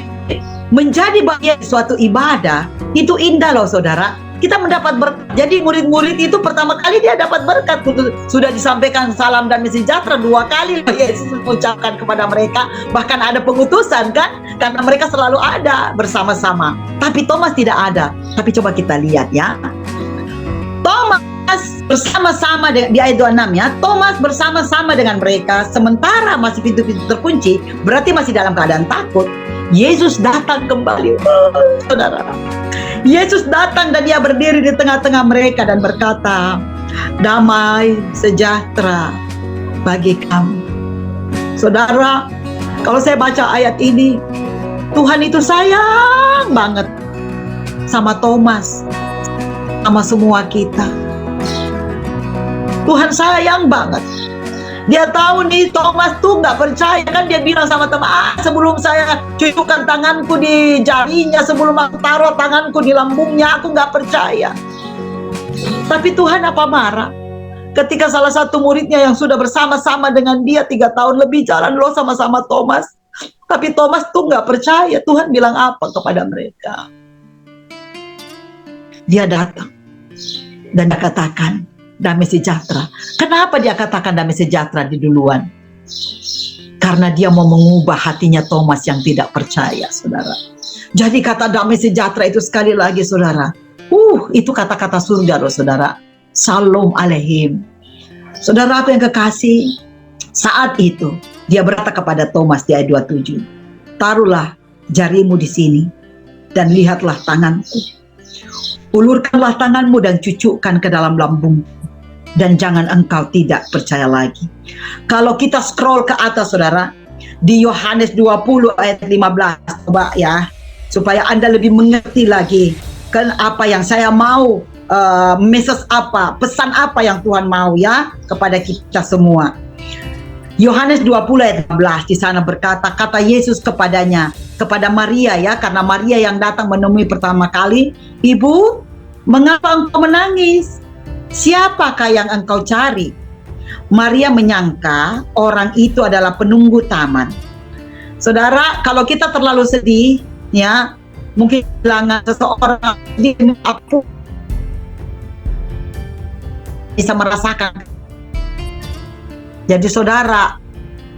[SPEAKER 1] menjadi bagian suatu ibadah itu indah loh saudara. kita mendapat berkat. Jadi murid-murid itu pertama kali dia dapat berkat. Sudah disampaikan salam dan sejahtera 2 kali Yesus mengucapkan kepada mereka. Bahkan ada pengutusan kan, karena mereka selalu ada bersama-sama. Tapi Thomas tidak ada. Tapi coba kita lihat ya. Thomas bersama-sama di ayat 26 ya. Thomas bersama-sama dengan mereka sementara masih pintu-pintu terkunci, berarti masih dalam keadaan takut. Yesus datang kembali. Saudara, Yesus datang dan dia berdiri di tengah-tengah mereka dan berkata, damai sejahtera bagi kamu. Saudara, kalau saya baca ayat ini, Tuhan itu sayang banget sama Thomas, sama semua kita. Tuhan sayang banget. Dia tahu nih Thomas tuh nggak percaya kan, dia bilang sama teman, sebelum saya cucukkan tanganku di jarinya, sebelum aku taruh tanganku di lambungnya, aku nggak percaya. Tapi Tuhan apa marah ketika salah satu muridnya yang sudah bersama-sama dengan dia 3 tahun lebih jalan loh sama-sama Thomas, tapi Thomas tuh nggak percaya. Tuhan bilang apa kepada mereka? Dia datang dan dia katakan damai sejahtera. Kenapa dia katakan damai sejahtera di duluan? Karena dia mau mengubah hatinya Thomas yang tidak percaya, saudara. Jadi kata damai sejahtera itu sekali lagi, saudara, itu kata-kata surga loh, saudara. Shalom aleihim. Saudara aku yang kekasih, saat itu dia berkata kepada Thomas di ayat 27, taruhlah jarimu di sini dan lihatlah tanganku. Ulurkanlah tanganmu dan cucukkan ke dalam lambungku, dan jangan engkau tidak percaya lagi. Kalau kita scroll ke atas, saudara, di Yohanes 20 ayat 15, coba ya, supaya Anda lebih mengerti lagi kan apa yang saya mau, message apa, pesan apa yang Tuhan mau ya kepada kita semua. Yohanes 20 ayat 15 di sana berkata, kata Yesus kepadanya, kepada Maria ya, karena Maria yang datang menemui pertama kali, Ibu, mengapa engkau menangis? Siapakah yang engkau cari? Maria menyangka orang itu adalah penunggu taman. Saudara, kalau kita terlalu sedih ya, mungkin kehilangan seseorang, aku bisa merasakan. Jadi saudara,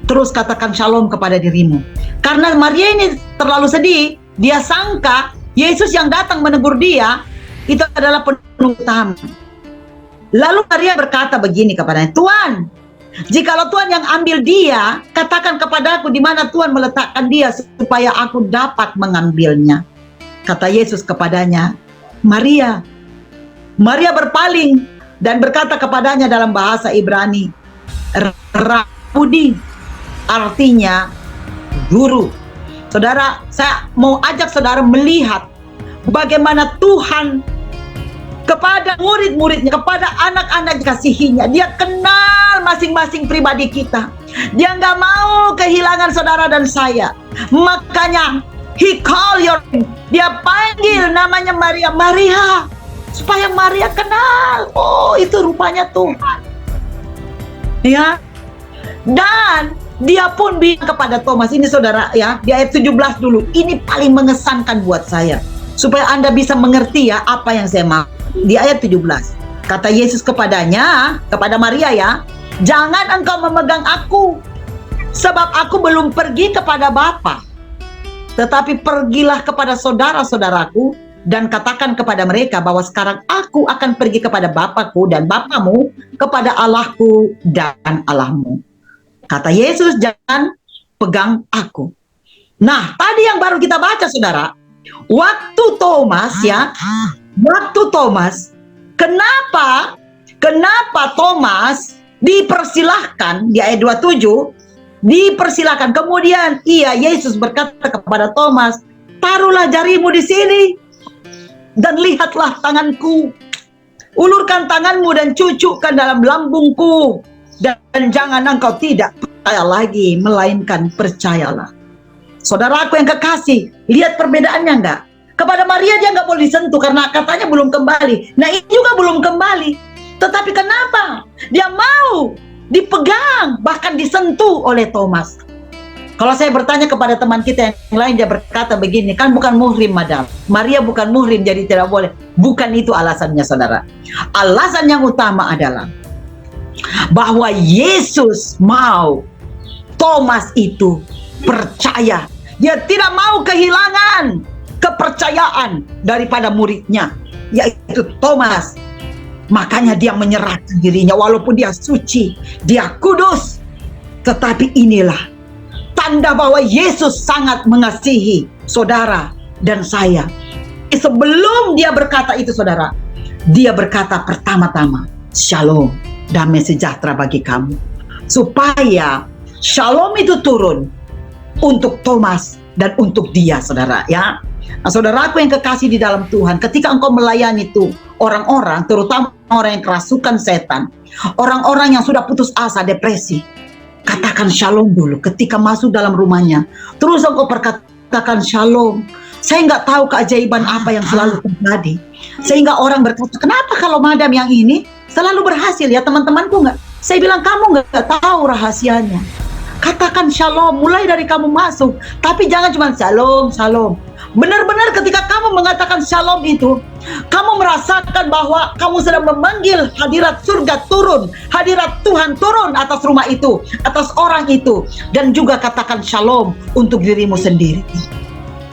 [SPEAKER 1] terus katakan shalom kepada dirimu. Karena Maria ini terlalu sedih, dia sangka Yesus yang datang menegur dia itu adalah penunggu taman. Lalu Maria berkata begini kepadanya, Tuhan, jikalau Tuhan yang ambil dia, katakan kepadaku di mana Tuhan meletakkan dia supaya aku dapat mengambilnya. Kata Yesus kepadanya, Maria. Maria berpaling dan berkata kepadanya dalam bahasa Ibrani, Rabuni, artinya guru. Saudara, saya mau ajak saudara melihat bagaimana Tuhan kepada murid-muridnya, kepada anak-anak dikasihinya. Dia kenal masing-masing pribadi kita. Dia nggak mau kehilangan saudara dan saya. Makanya He call your name. Dia panggil namanya Maria, Maria, supaya Maria kenal. Oh, itu rupanya Tuhan. Ya. Dan dia pun bilang kepada Thomas, ini saudara ya, di ayat 17 dulu. Ini paling mengesankan buat saya, supaya Anda bisa mengerti ya apa yang saya mau. Di ayat 17, kata Yesus kepadanya, kepada Maria ya, jangan engkau memegang aku, sebab aku belum pergi kepada Bapa. Tetapi pergilah kepada saudara-saudaraku dan katakan kepada mereka bahwa sekarang aku akan pergi kepada Bapakku dan Bapamu, kepada Allahku dan Allahmu. Kata Yesus, jangan pegang aku. Nah, tadi yang baru kita baca, saudara, waktu Thomas ya, waktu Thomas, kenapa Thomas dipersilahkan di ayat 27, dipersilahkan. Kemudian Yesus berkata kepada Thomas, taruhlah jarimu di sini dan lihatlah tanganku. Ulurkan tanganmu dan cucukkan dalam lambungku, dan jangan engkau tidak percaya lagi, melainkan percayalah. Saudaraku yang kekasih, lihat perbedaannya enggak? Kepada Maria dia nggak boleh disentuh karena katanya belum kembali. Nah, ini juga belum kembali. Tetapi kenapa? Dia mau dipegang, bahkan disentuh oleh Thomas. Kalau saya bertanya kepada teman kita yang lain, dia berkata begini, kan bukan muhrim madam, Maria bukan muhrim jadi tidak boleh. Bukan itu alasannya saudara. Alasan yang utama adalah bahwa Yesus mau Thomas itu percaya. Dia tidak mau kehilangan kepercayaan daripada muridnya, yaitu Thomas. Makanya dia menyerahkan dirinya, walaupun dia suci, dia kudus. Tetapi inilah tanda bahwa Yesus sangat mengasihi saudara dan saya. Sebelum dia berkata itu saudara, dia berkata pertama-tama, Shalom, damai sejahtera bagi kamu. Supaya Shalom itu turun untuk Thomas dan untuk dia saudara ya. Nah, saudaraku yang kekasih di dalam Tuhan, ketika engkau melayani itu orang-orang, terutama orang yang kerasukan setan, orang-orang yang sudah putus asa, depresi, katakan shalom dulu ketika masuk dalam rumahnya. Terus engkau perkatakan shalom. Saya nggak tahu keajaiban apa yang selalu terjadi. Sehingga orang berkata, kenapa kalau madam yang ini selalu berhasil ya teman-temanku nggak? Saya bilang, kamu nggak tahu rahasianya. Katakan shalom mulai dari kamu masuk. Tapi jangan cuma shalom, shalom. Benar-benar ketika kamu mengatakan shalom itu, kamu merasakan bahwa kamu sedang memanggil hadirat surga turun, hadirat Tuhan turun atas rumah itu, atas orang itu. Dan juga katakan shalom untuk dirimu sendiri.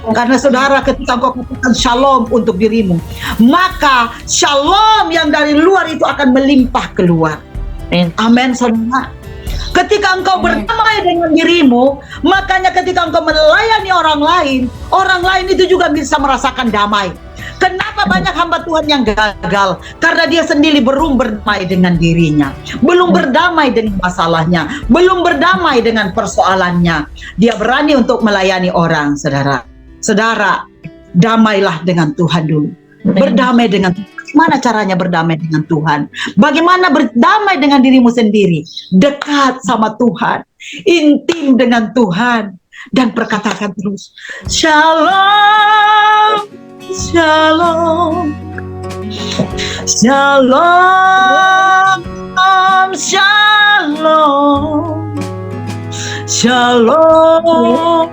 [SPEAKER 1] Karena saudara, ketika engkau katakan shalom untuk dirimu, maka shalom yang dari luar itu akan melimpah keluar. Amin saudara. Ketika engkau berdamai dengan dirimu, makanya ketika engkau melayani orang lain itu juga bisa merasakan damai. Kenapa banyak hamba Tuhan yang gagal? Karena dia sendiri belum berdamai dengan dirinya, belum berdamai dengan masalahnya, belum berdamai dengan persoalannya. Dia berani untuk melayani orang, saudara. Saudara, damailah dengan Tuhan dulu. Berdamai dengan Tuhan. Bagaimana caranya berdamai dengan Tuhan? Bagaimana berdamai dengan dirimu sendiri? Dekat sama Tuhan, intim dengan Tuhan, dan perkatakan terus, Shalom, Shalom, Shalom, Shalom, Shalom,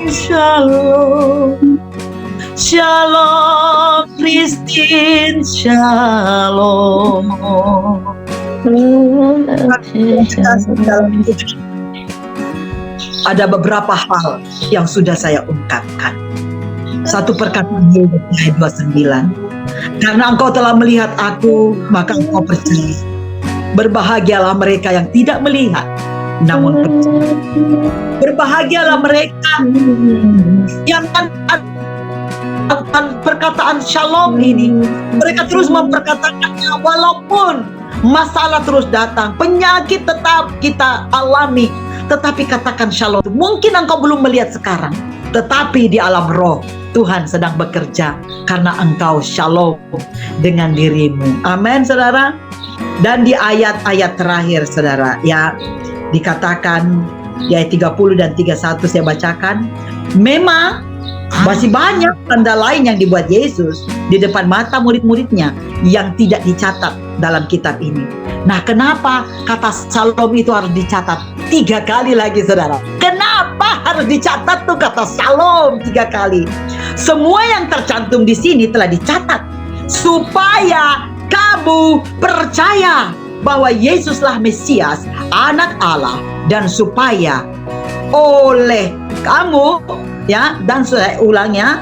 [SPEAKER 1] Shalom. Shalom, Christine, shalom. Ada beberapa hal yang sudah saya ungkapkan. Satu perkataan Yesaya 29. Karena engkau telah melihat aku, maka engkau percaya. Berbahagialah mereka yang tidak melihat, namun percaya. Berbahagialah mereka yang perkataan shalom ini, mereka terus memperkatakannya walaupun masalah terus datang, penyakit tetap kita alami, tetapi katakan shalom. Mungkin engkau belum melihat sekarang, tetapi di alam roh Tuhan sedang bekerja karena engkau shalom dengan dirimu. Amin saudara. Dan di ayat-ayat terakhir saudara ya, dikatakan di ayat 30 dan 31 saya bacakan, memang masih banyak tanda lain yang dibuat Yesus di depan mata murid-muridnya yang tidak dicatat dalam kitab ini. Nah, kenapa kata shalom itu harus dicatat 3 kali lagi saudara? Kenapa harus dicatat tuh kata shalom 3 kali? Semua yang tercantum di sini telah dicatat supaya kamu percaya bahwa Yesuslah Mesias, Anak Allah, dan supaya oleh kamu ya, dan saya ulangnya,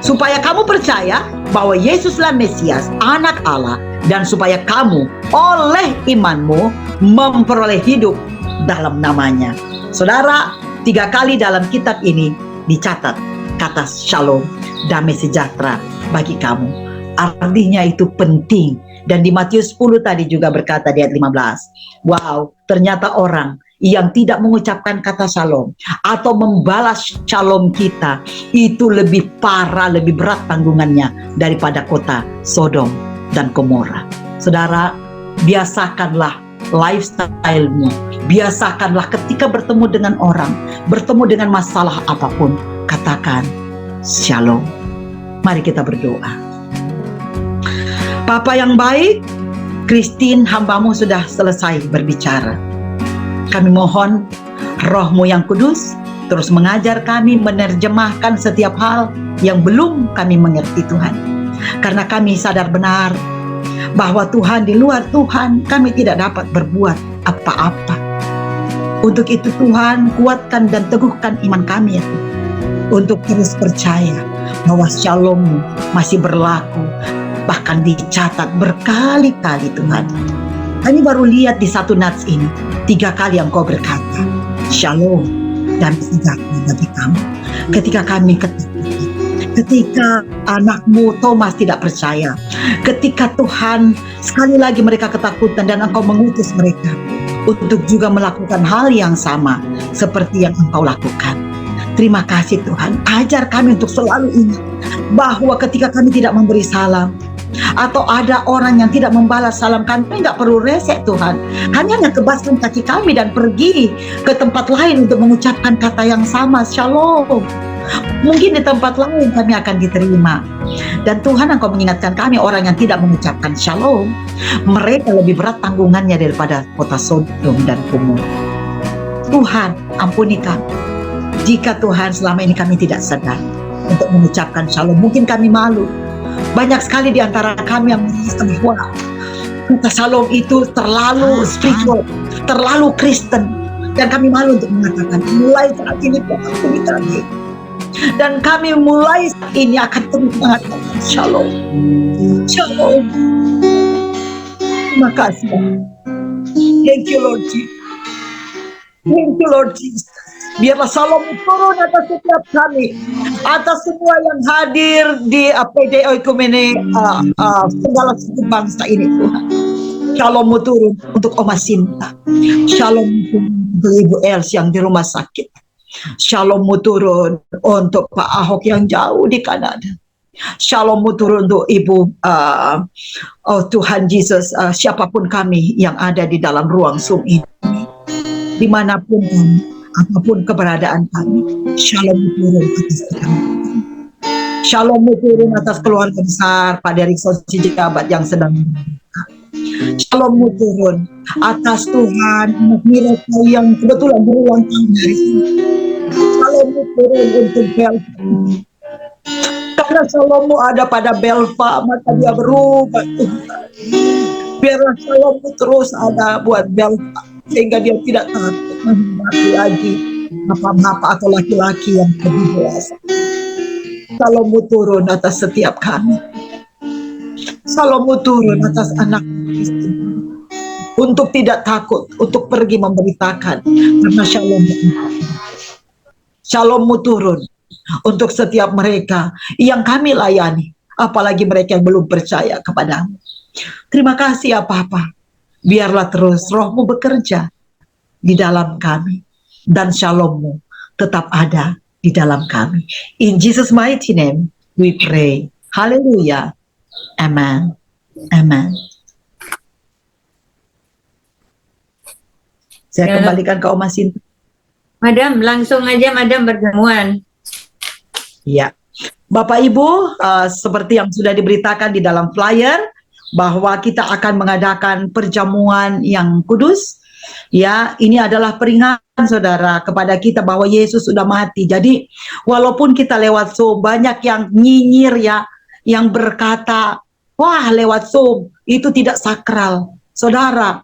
[SPEAKER 1] supaya kamu percaya bahwa Yesuslah Mesias, Anak Allah, dan supaya kamu oleh imanmu memperoleh hidup dalam namanya. Saudara, 3 kali dalam kitab ini dicatat kata shalom, damai sejahtera bagi kamu. Artinya itu penting. Dan di Matius 10 tadi juga berkata di ayat 15, wow, ternyata orang yang tidak mengucapkan kata shalom atau membalas shalom kita itu lebih parah, lebih berat tanggungannya daripada kota Sodom dan Gomora. Saudara, biasakanlah lifestyle-mu, biasakanlah ketika bertemu dengan orang, bertemu dengan masalah apapun, katakan shalom. Mari kita berdoa. Bapa yang baik, Christine hambamu sudah selesai berbicara. Kami mohon Roh-Mu yang kudus terus mengajar kami menerjemahkan setiap hal yang belum kami mengerti Tuhan. Karena kami sadar benar bahwa Tuhan, di luar Tuhan kami tidak dapat berbuat apa-apa. Untuk itu Tuhan, kuatkan dan teguhkan iman kami ya Tuhan, untuk terus percaya bahwa Shalom-Mu masih berlaku, bahkan dicatat berkali-kali Tuhan. Kami baru lihat di satu nats ini 3 kali Engkau berkata Shalom dan sejahtera bagi kami. Ketika kami ketakutan, ketika anak-Mu Thomas tidak percaya, ketika Tuhan sekali lagi mereka ketakutan dan Engkau mengutus mereka untuk juga melakukan hal yang sama seperti yang Engkau lakukan. Terima kasih Tuhan, ajar kami untuk selalu ingat bahwa ketika kami tidak memberi salam atau ada orang yang tidak membalas salam kami, nggak perlu resek Tuhan. Kami hanya kebaskan kaki kami dan pergi ke tempat lain untuk mengucapkan kata yang sama, Shalom. Mungkin di tempat lain kami akan diterima. Dan Tuhan, Engkau mengingatkan kami, orang yang tidak mengucapkan Shalom, mereka lebih berat tanggungannya daripada kota Sodom dan Gomora. Tuhan, ampuni kami jika Tuhan selama ini kami tidak sadar untuk mengucapkan Shalom. Mungkin kami malu. Banyak sekali di antara kami yang merasa bahwa kata Shalom itu terlalu spiritual, terlalu Kristen, dan kami malu untuk mengatakan. Mulai saat ini Tuhan, ampuni kami, dan kami mulai saat ini akan terus mengatakan Shalom, Shalom. Terima kasih. Thank you Lord Jesus. Thank you Lord Jesus. Biarlah Shalom turun atas setiap kami, atas semua yang hadir di PD Oikumene segala suku bangsa ini Tuhan. Shalom turun untuk Oma Sinta. Shalom turun untuk Ibu Els yang di rumah sakit. Shalom turun untuk Pak Ahok yang jauh di Kanada. Shalom turun untuk Ibu oh Tuhan Yesus, siapapun kami yang ada di dalam ruang Zoom ini, dimanapun kami, apapun keberadaan kami, Shalom turun atas kami. Shalom turun atas keluarga besar Pak Derik Sosi Jabat yang sedang berduka. Shalom turun atas Tuhan anak mereka yang kebetulan berulang tahun hari ini. Shalom turun untuk Belva. Karena Shalom ada pada Belva, maka dia berubah Tuhan. Biarlah Shalom terus ada buat Belva, sehingga dia tidak takut menghadapi lagi bapak-bapak atau laki-laki yang lebih dewasa. Shalom turun atas setiap kami. Shalom turun atas anak Kristen untuk tidak takut untuk pergi memberitakan, karena Shalom. Shalom turun untuk setiap mereka yang kami layani, apalagi mereka yang belum percaya kepadamu. Terima kasih ya Papa. Biarlah terus Roh-Mu bekerja di dalam kami, dan Shalom-Mu tetap ada di dalam kami. In Jesus mighty name we pray. Haleluya. Amen. Amen. Saya kembalikan ke Oma Sinta.
[SPEAKER 6] Madam, langsung aja Madam pertemuan.
[SPEAKER 1] Ya, Bapak Ibu, seperti yang sudah diberitakan di dalam flyer, bahwa kita akan mengadakan perjamuan yang kudus. Ya, ini adalah peringatan saudara kepada kita bahwa Yesus sudah mati. Jadi walaupun kita lewat Zoom, banyak yang nyinyir ya, yang berkata, wah lewat Zoom itu tidak sakral. Saudara,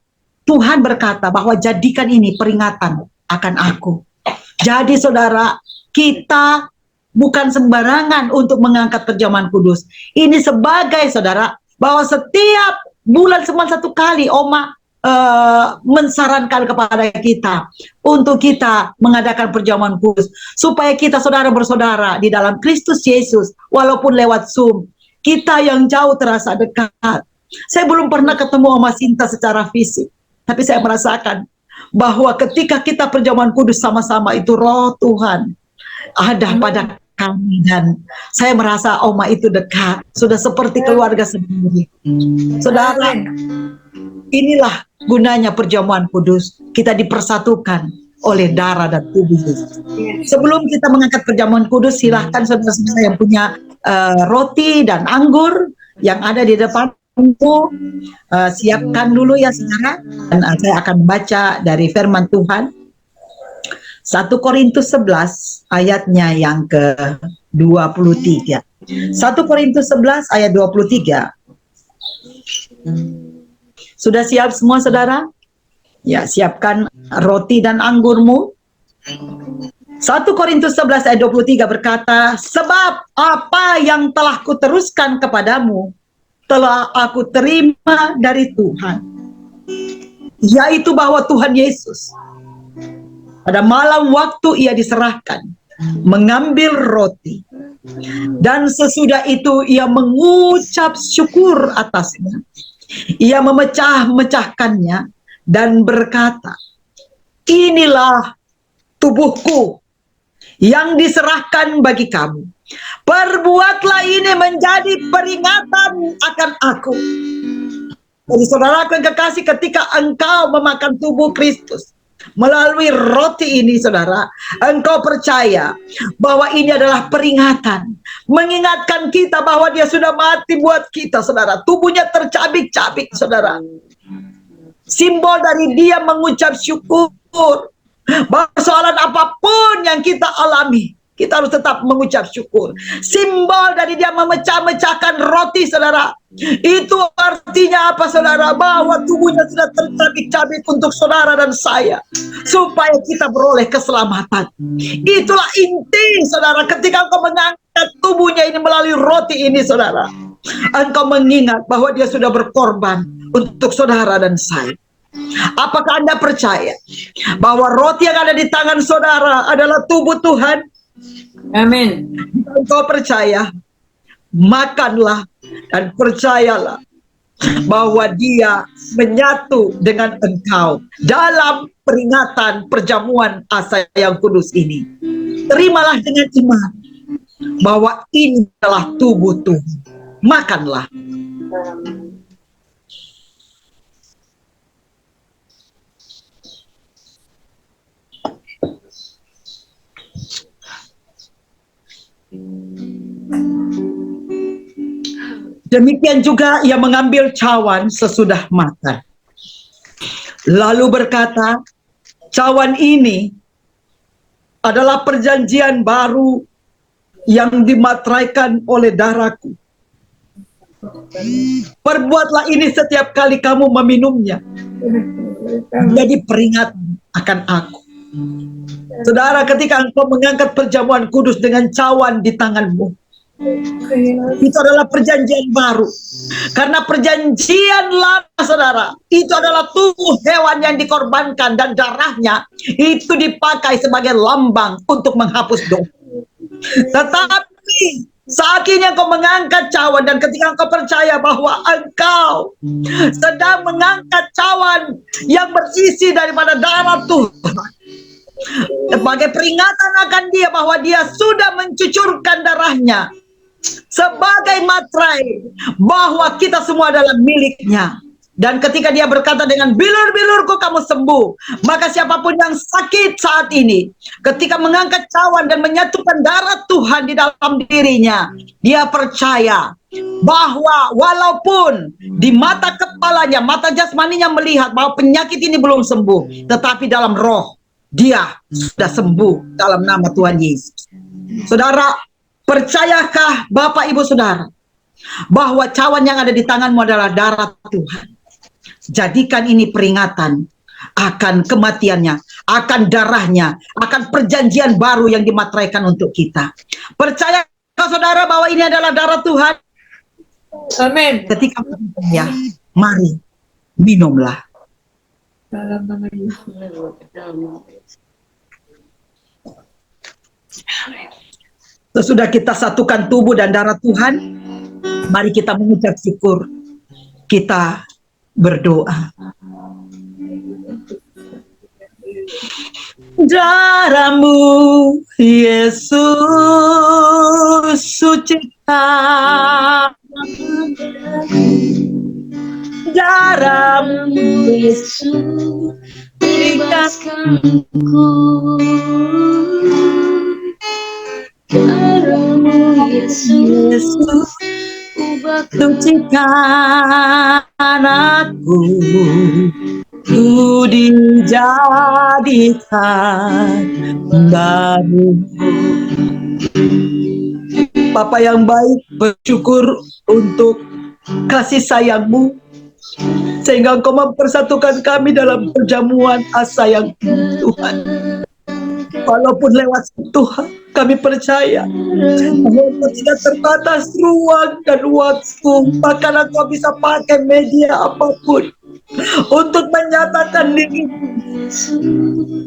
[SPEAKER 1] Tuhan berkata bahwa jadikan ini peringatan akan aku. Jadi saudara, kita bukan sembarangan untuk mengangkat perjamuan kudus. Ini sebagai saudara, bahwa setiap bulan cuma 1 kali Oma mensarankan kepada kita untuk kita mengadakan perjamuan kudus, supaya kita saudara bersaudara di dalam Kristus Yesus, walaupun lewat Zoom, kita yang jauh terasa dekat. Saya belum pernah ketemu Oma Sinta secara fisik, tapi saya merasakan bahwa ketika kita perjamuan kudus sama-sama, itu Roh Tuhan ada pada kami, dan saya merasa Oma itu dekat, sudah seperti keluarga sendiri. Saudara, inilah gunanya perjamuan kudus, kita dipersatukan oleh darah dan tubuh Yesus. Sebelum kita mengangkat perjamuan kudus, silahkan saudara-saudara yang punya roti dan anggur yang ada di depanmu, siapkan dulu ya saudara, dan saya akan membaca dari firman Tuhan. 1 Korintus 11 ayatnya yang ke-23. 1 Korintus 11 ayat 23. Sudah siap semua saudara? Ya, siapkan roti dan anggurmu. 1 Korintus 11 ayat 23 berkata, sebab apa yang telah kuteruskan kepadamu telah aku terima dari Tuhan, yaitu bahwa Tuhan Yesus pada malam waktu ia diserahkan mengambil roti, dan sesudah itu ia mengucap syukur atasnya, ia memecah-mecahkannya dan berkata, inilah tubuhku yang diserahkan bagi kamu. Perbuatlah ini menjadi peringatan akan aku. Jadi saudaraku yang kekasih, ketika engkau memakan tubuh Kristus melalui roti ini, saudara, engkau percaya bahwa ini adalah peringatan, mengingatkan kita bahwa dia sudah mati buat kita, saudara. Tubuhnya tercabik-cabik, saudara. Simbol dari dia mengucap syukur. Persoalan apapun yang kita alami, kita harus tetap mengucap syukur. Simbol dari dia memecah-mecahkan roti, saudara. Itu artinya apa, saudara? Bahwa tubuhnya sudah tercabik-cabik untuk saudara dan saya, supaya kita beroleh keselamatan. Itulah inti, saudara. Ketika engkau mengangkat tubuhnya ini melalui roti ini, saudara, engkau mengingat bahwa dia sudah berkorban untuk saudara dan saya. Apakah Anda percaya bahwa roti yang ada di tangan saudara adalah tubuh Tuhan?
[SPEAKER 6] Amin.
[SPEAKER 1] Engkau percaya, makanlah dan percayalah bahwa dia menyatu dengan engkau dalam peringatan perjamuan asa yang kudus ini. Terimalah dengan iman bahwa ini adalah tubuh Tuhan. Makanlah. Demikian juga ia mengambil cawan sesudah makan, lalu berkata, cawan ini adalah perjanjian baru yang dimateraikan oleh darahku. Perbuatlah ini setiap kali kamu meminumnya, jadi peringatan akan aku. Saudara, ketika engkau mengangkat perjamuan kudus dengan cawan di tanganmu, itu adalah perjanjian baru. Karena perjanjian lama, saudara, itu adalah tubuh hewan yang dikorbankan dan darahnya itu dipakai sebagai lambang untuk menghapus dosa. Tetapi saat ini engkau mengangkat cawan, dan ketika engkau percaya bahwa engkau sedang mengangkat cawan yang berisi daripada darah Tuhan, sebagai peringatan akan dia bahwa dia sudah mencucurkan darahnya sebagai materai, bahwa kita semua adalah miliknya. Dan ketika dia berkata, dengan bilur-bilurku kamu sembuh, maka siapapun yang sakit saat ini, ketika mengangkat cawan dan menyatukan darah Tuhan di dalam dirinya, dia percaya bahwa walaupun di mata kepalanya, mata jasmaninya melihat bahwa penyakit ini belum sembuh, tetapi dalam roh dia sudah sembuh dalam nama Tuhan Yesus. Saudara, percayakah Bapak Ibu Saudara bahwa cawan yang ada di tanganmu adalah darah Tuhan? Jadikan ini peringatan akan kematiannya, akan darahnya, akan perjanjian baru yang dimateraikan untuk kita. Percayakah saudara bahwa ini adalah darah Tuhan?
[SPEAKER 6] Amin.
[SPEAKER 1] Ketika percaya, mari minumlah. Sesudah kita satukan tubuh dan darah Tuhan, mari kita mengucap syukur. Kita berdoa. Darahmu Yesus sucikan, darahmu Yesus bebaskanku, darahmu Yesus sucikan aku, ku dijadikan baru. Bapa yang baik, bersyukur untuk kasih sayang-Mu, sehingga Engkau mempersatukan kami dalam perjamuan asa yang Tuhan. Walaupun lewat Tuhan, kami percaya bahwa tidak terbatas ruang dan waktu, bahkan Engkau bisa pakai media apapun untuk menyatakan diri.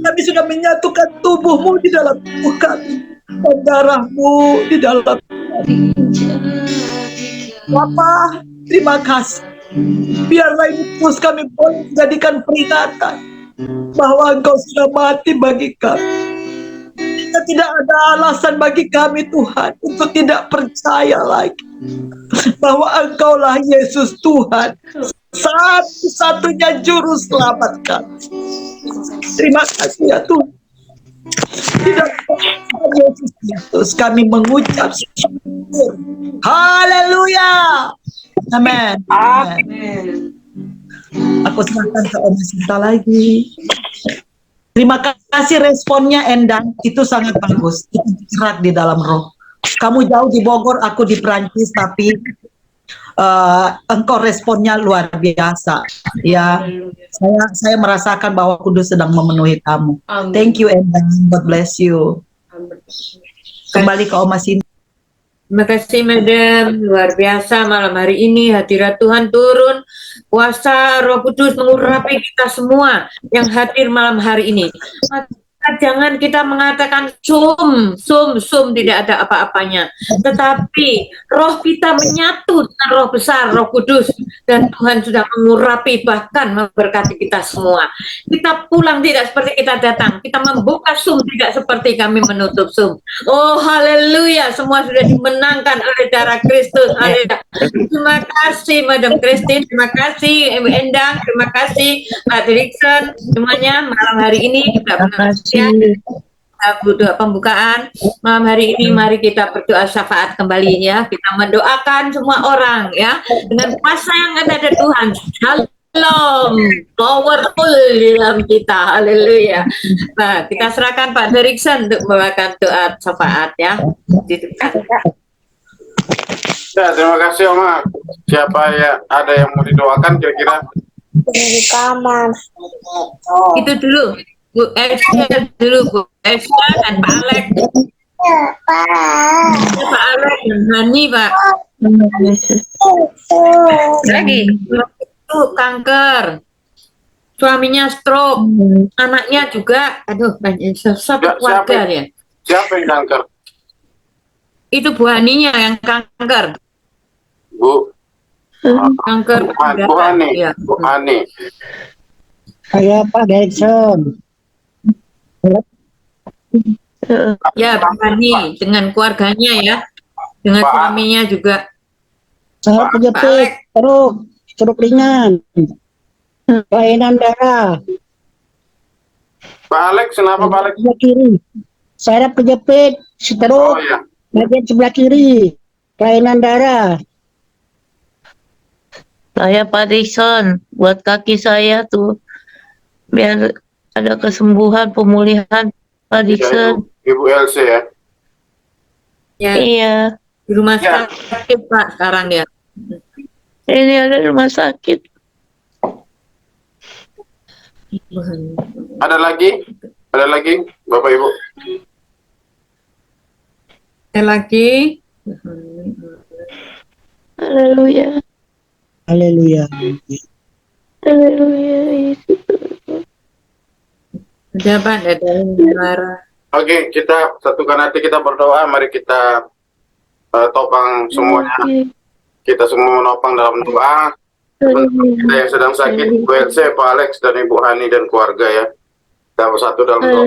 [SPEAKER 1] Kami sudah menyatukan tubuh-Mu di dalam tubuh kami, dan darah-Mu di dalam kami. Bapa, terima kasih. Biarlah ini terus kami boleh jadikan peringatan bahwa Engkau sudah mati bagi kami. Dan tidak ada alasan bagi kami, Tuhan, untuk tidak percaya lagi bahwa Engkaulah Yesus Tuhan, satu-satunya juru selamat kami. Terima kasih ya Tuhan. Tidak Yesus Kristus kami mengucap syukur. Haleluya. Amin.
[SPEAKER 3] Amin.
[SPEAKER 1] Aku serahkan ke Om Sinta lagi. Terima kasih responnya Endang, itu sangat bagus. Itu gerak di dalam roh. Kamu jauh di Bogor, aku di Prancis, tapi engkau responnya luar biasa. Ya, saya merasakan bahwa Kudus sedang memenuhi kamu.
[SPEAKER 3] Amin.
[SPEAKER 1] Thank you Endang, God bless you. Kembali ke Om Sinta.
[SPEAKER 6] Terima kasih Madam, luar biasa malam hari ini hadirat Tuhan turun, kuasa Roh Kudus mengurapi kita semua yang hadir malam hari ini. Maka jangan kita mengatakan sum, tidak ada apa-apanya. Tetapi roh kita menyatu dengan roh besar, Roh Kudus, dan Tuhan sudah mengurapi bahkan memberkati kita semua. Kita pulang tidak seperti kita datang, kita membuka sum tidak seperti kami menutup sum. Oh haleluya, semua sudah dimenangkan oleh darah Kristus. Haleluya. Terima kasih Madam Christine, terima kasih Ibu Endang, terima kasih Pak Dirikson, semuanya malam hari ini juga berdoa pembukaan malam hari ini. Mari kita berdoa syafaat kembali ya. Kita mendoakan semua orang ya dengan kuasa yang ada dari Tuhan. Shalom, powerful di dalam kita. Haleluya. Nah, kita serahkan Pak Dirikson untuk membawakan doa syafaat ya.
[SPEAKER 4] Ya, terima kasih Oma. Siapa ya ada yang mau didoakan kira-kira?
[SPEAKER 6] Itu dulu Bu Esya dulu, Bu Esya dan Pak Alek. Pak Alek dan Hani, Pak. Lagi itu kanker, suaminya stroke, anaknya juga, aduh banyak satu keluarga ya.
[SPEAKER 4] Siapa yang kanker?
[SPEAKER 6] Itu Bu Haninya yang kanker.
[SPEAKER 4] Bu.
[SPEAKER 6] Kanker
[SPEAKER 4] Bu Hani.
[SPEAKER 6] ya.
[SPEAKER 4] Bu Hani.
[SPEAKER 8] Saya Pak Dirikson.
[SPEAKER 6] Ya, Bu Hani dengan keluarganya ya, dengan
[SPEAKER 4] Pak.
[SPEAKER 6] suaminya juga.
[SPEAKER 8] Saya kejepit stroke ringan, kelainan darah
[SPEAKER 4] Pak Alex, kenapa Pak Alex?
[SPEAKER 8] sebelah kiri. Saraf kejepit,
[SPEAKER 4] Oh
[SPEAKER 8] stroke
[SPEAKER 4] ya.
[SPEAKER 8] bagian sebelah kiri, kelainan darah.
[SPEAKER 9] Saya Pak Dixon, buat kaki saya tuh biar ada kesembuhan, pemulihan Pak
[SPEAKER 4] Ya,
[SPEAKER 9] Dixon.
[SPEAKER 4] Ibu LC ya.
[SPEAKER 6] Ya,
[SPEAKER 9] Iya,
[SPEAKER 6] di rumah
[SPEAKER 4] Ya.
[SPEAKER 6] sakit Pak sekarang ya.
[SPEAKER 9] ini ada di rumah sakit.
[SPEAKER 4] Ada lagi? Ada lagi, Bapak Ibu?
[SPEAKER 6] Ada lagi.
[SPEAKER 9] Haleluya,
[SPEAKER 8] Haleluya.
[SPEAKER 9] haleluya, Yesus.
[SPEAKER 6] Ada Pak, ada suara.
[SPEAKER 4] Oke, kita satukan hati, kita berdoa. Mari kita topang semuanya. Kita semua menopang dalam doa. Teman-teman kita yang sedang sakit, Bu LC, Pak Alex, dan Ibu Hani dan keluarga ya. Kita bersatu dalam doa.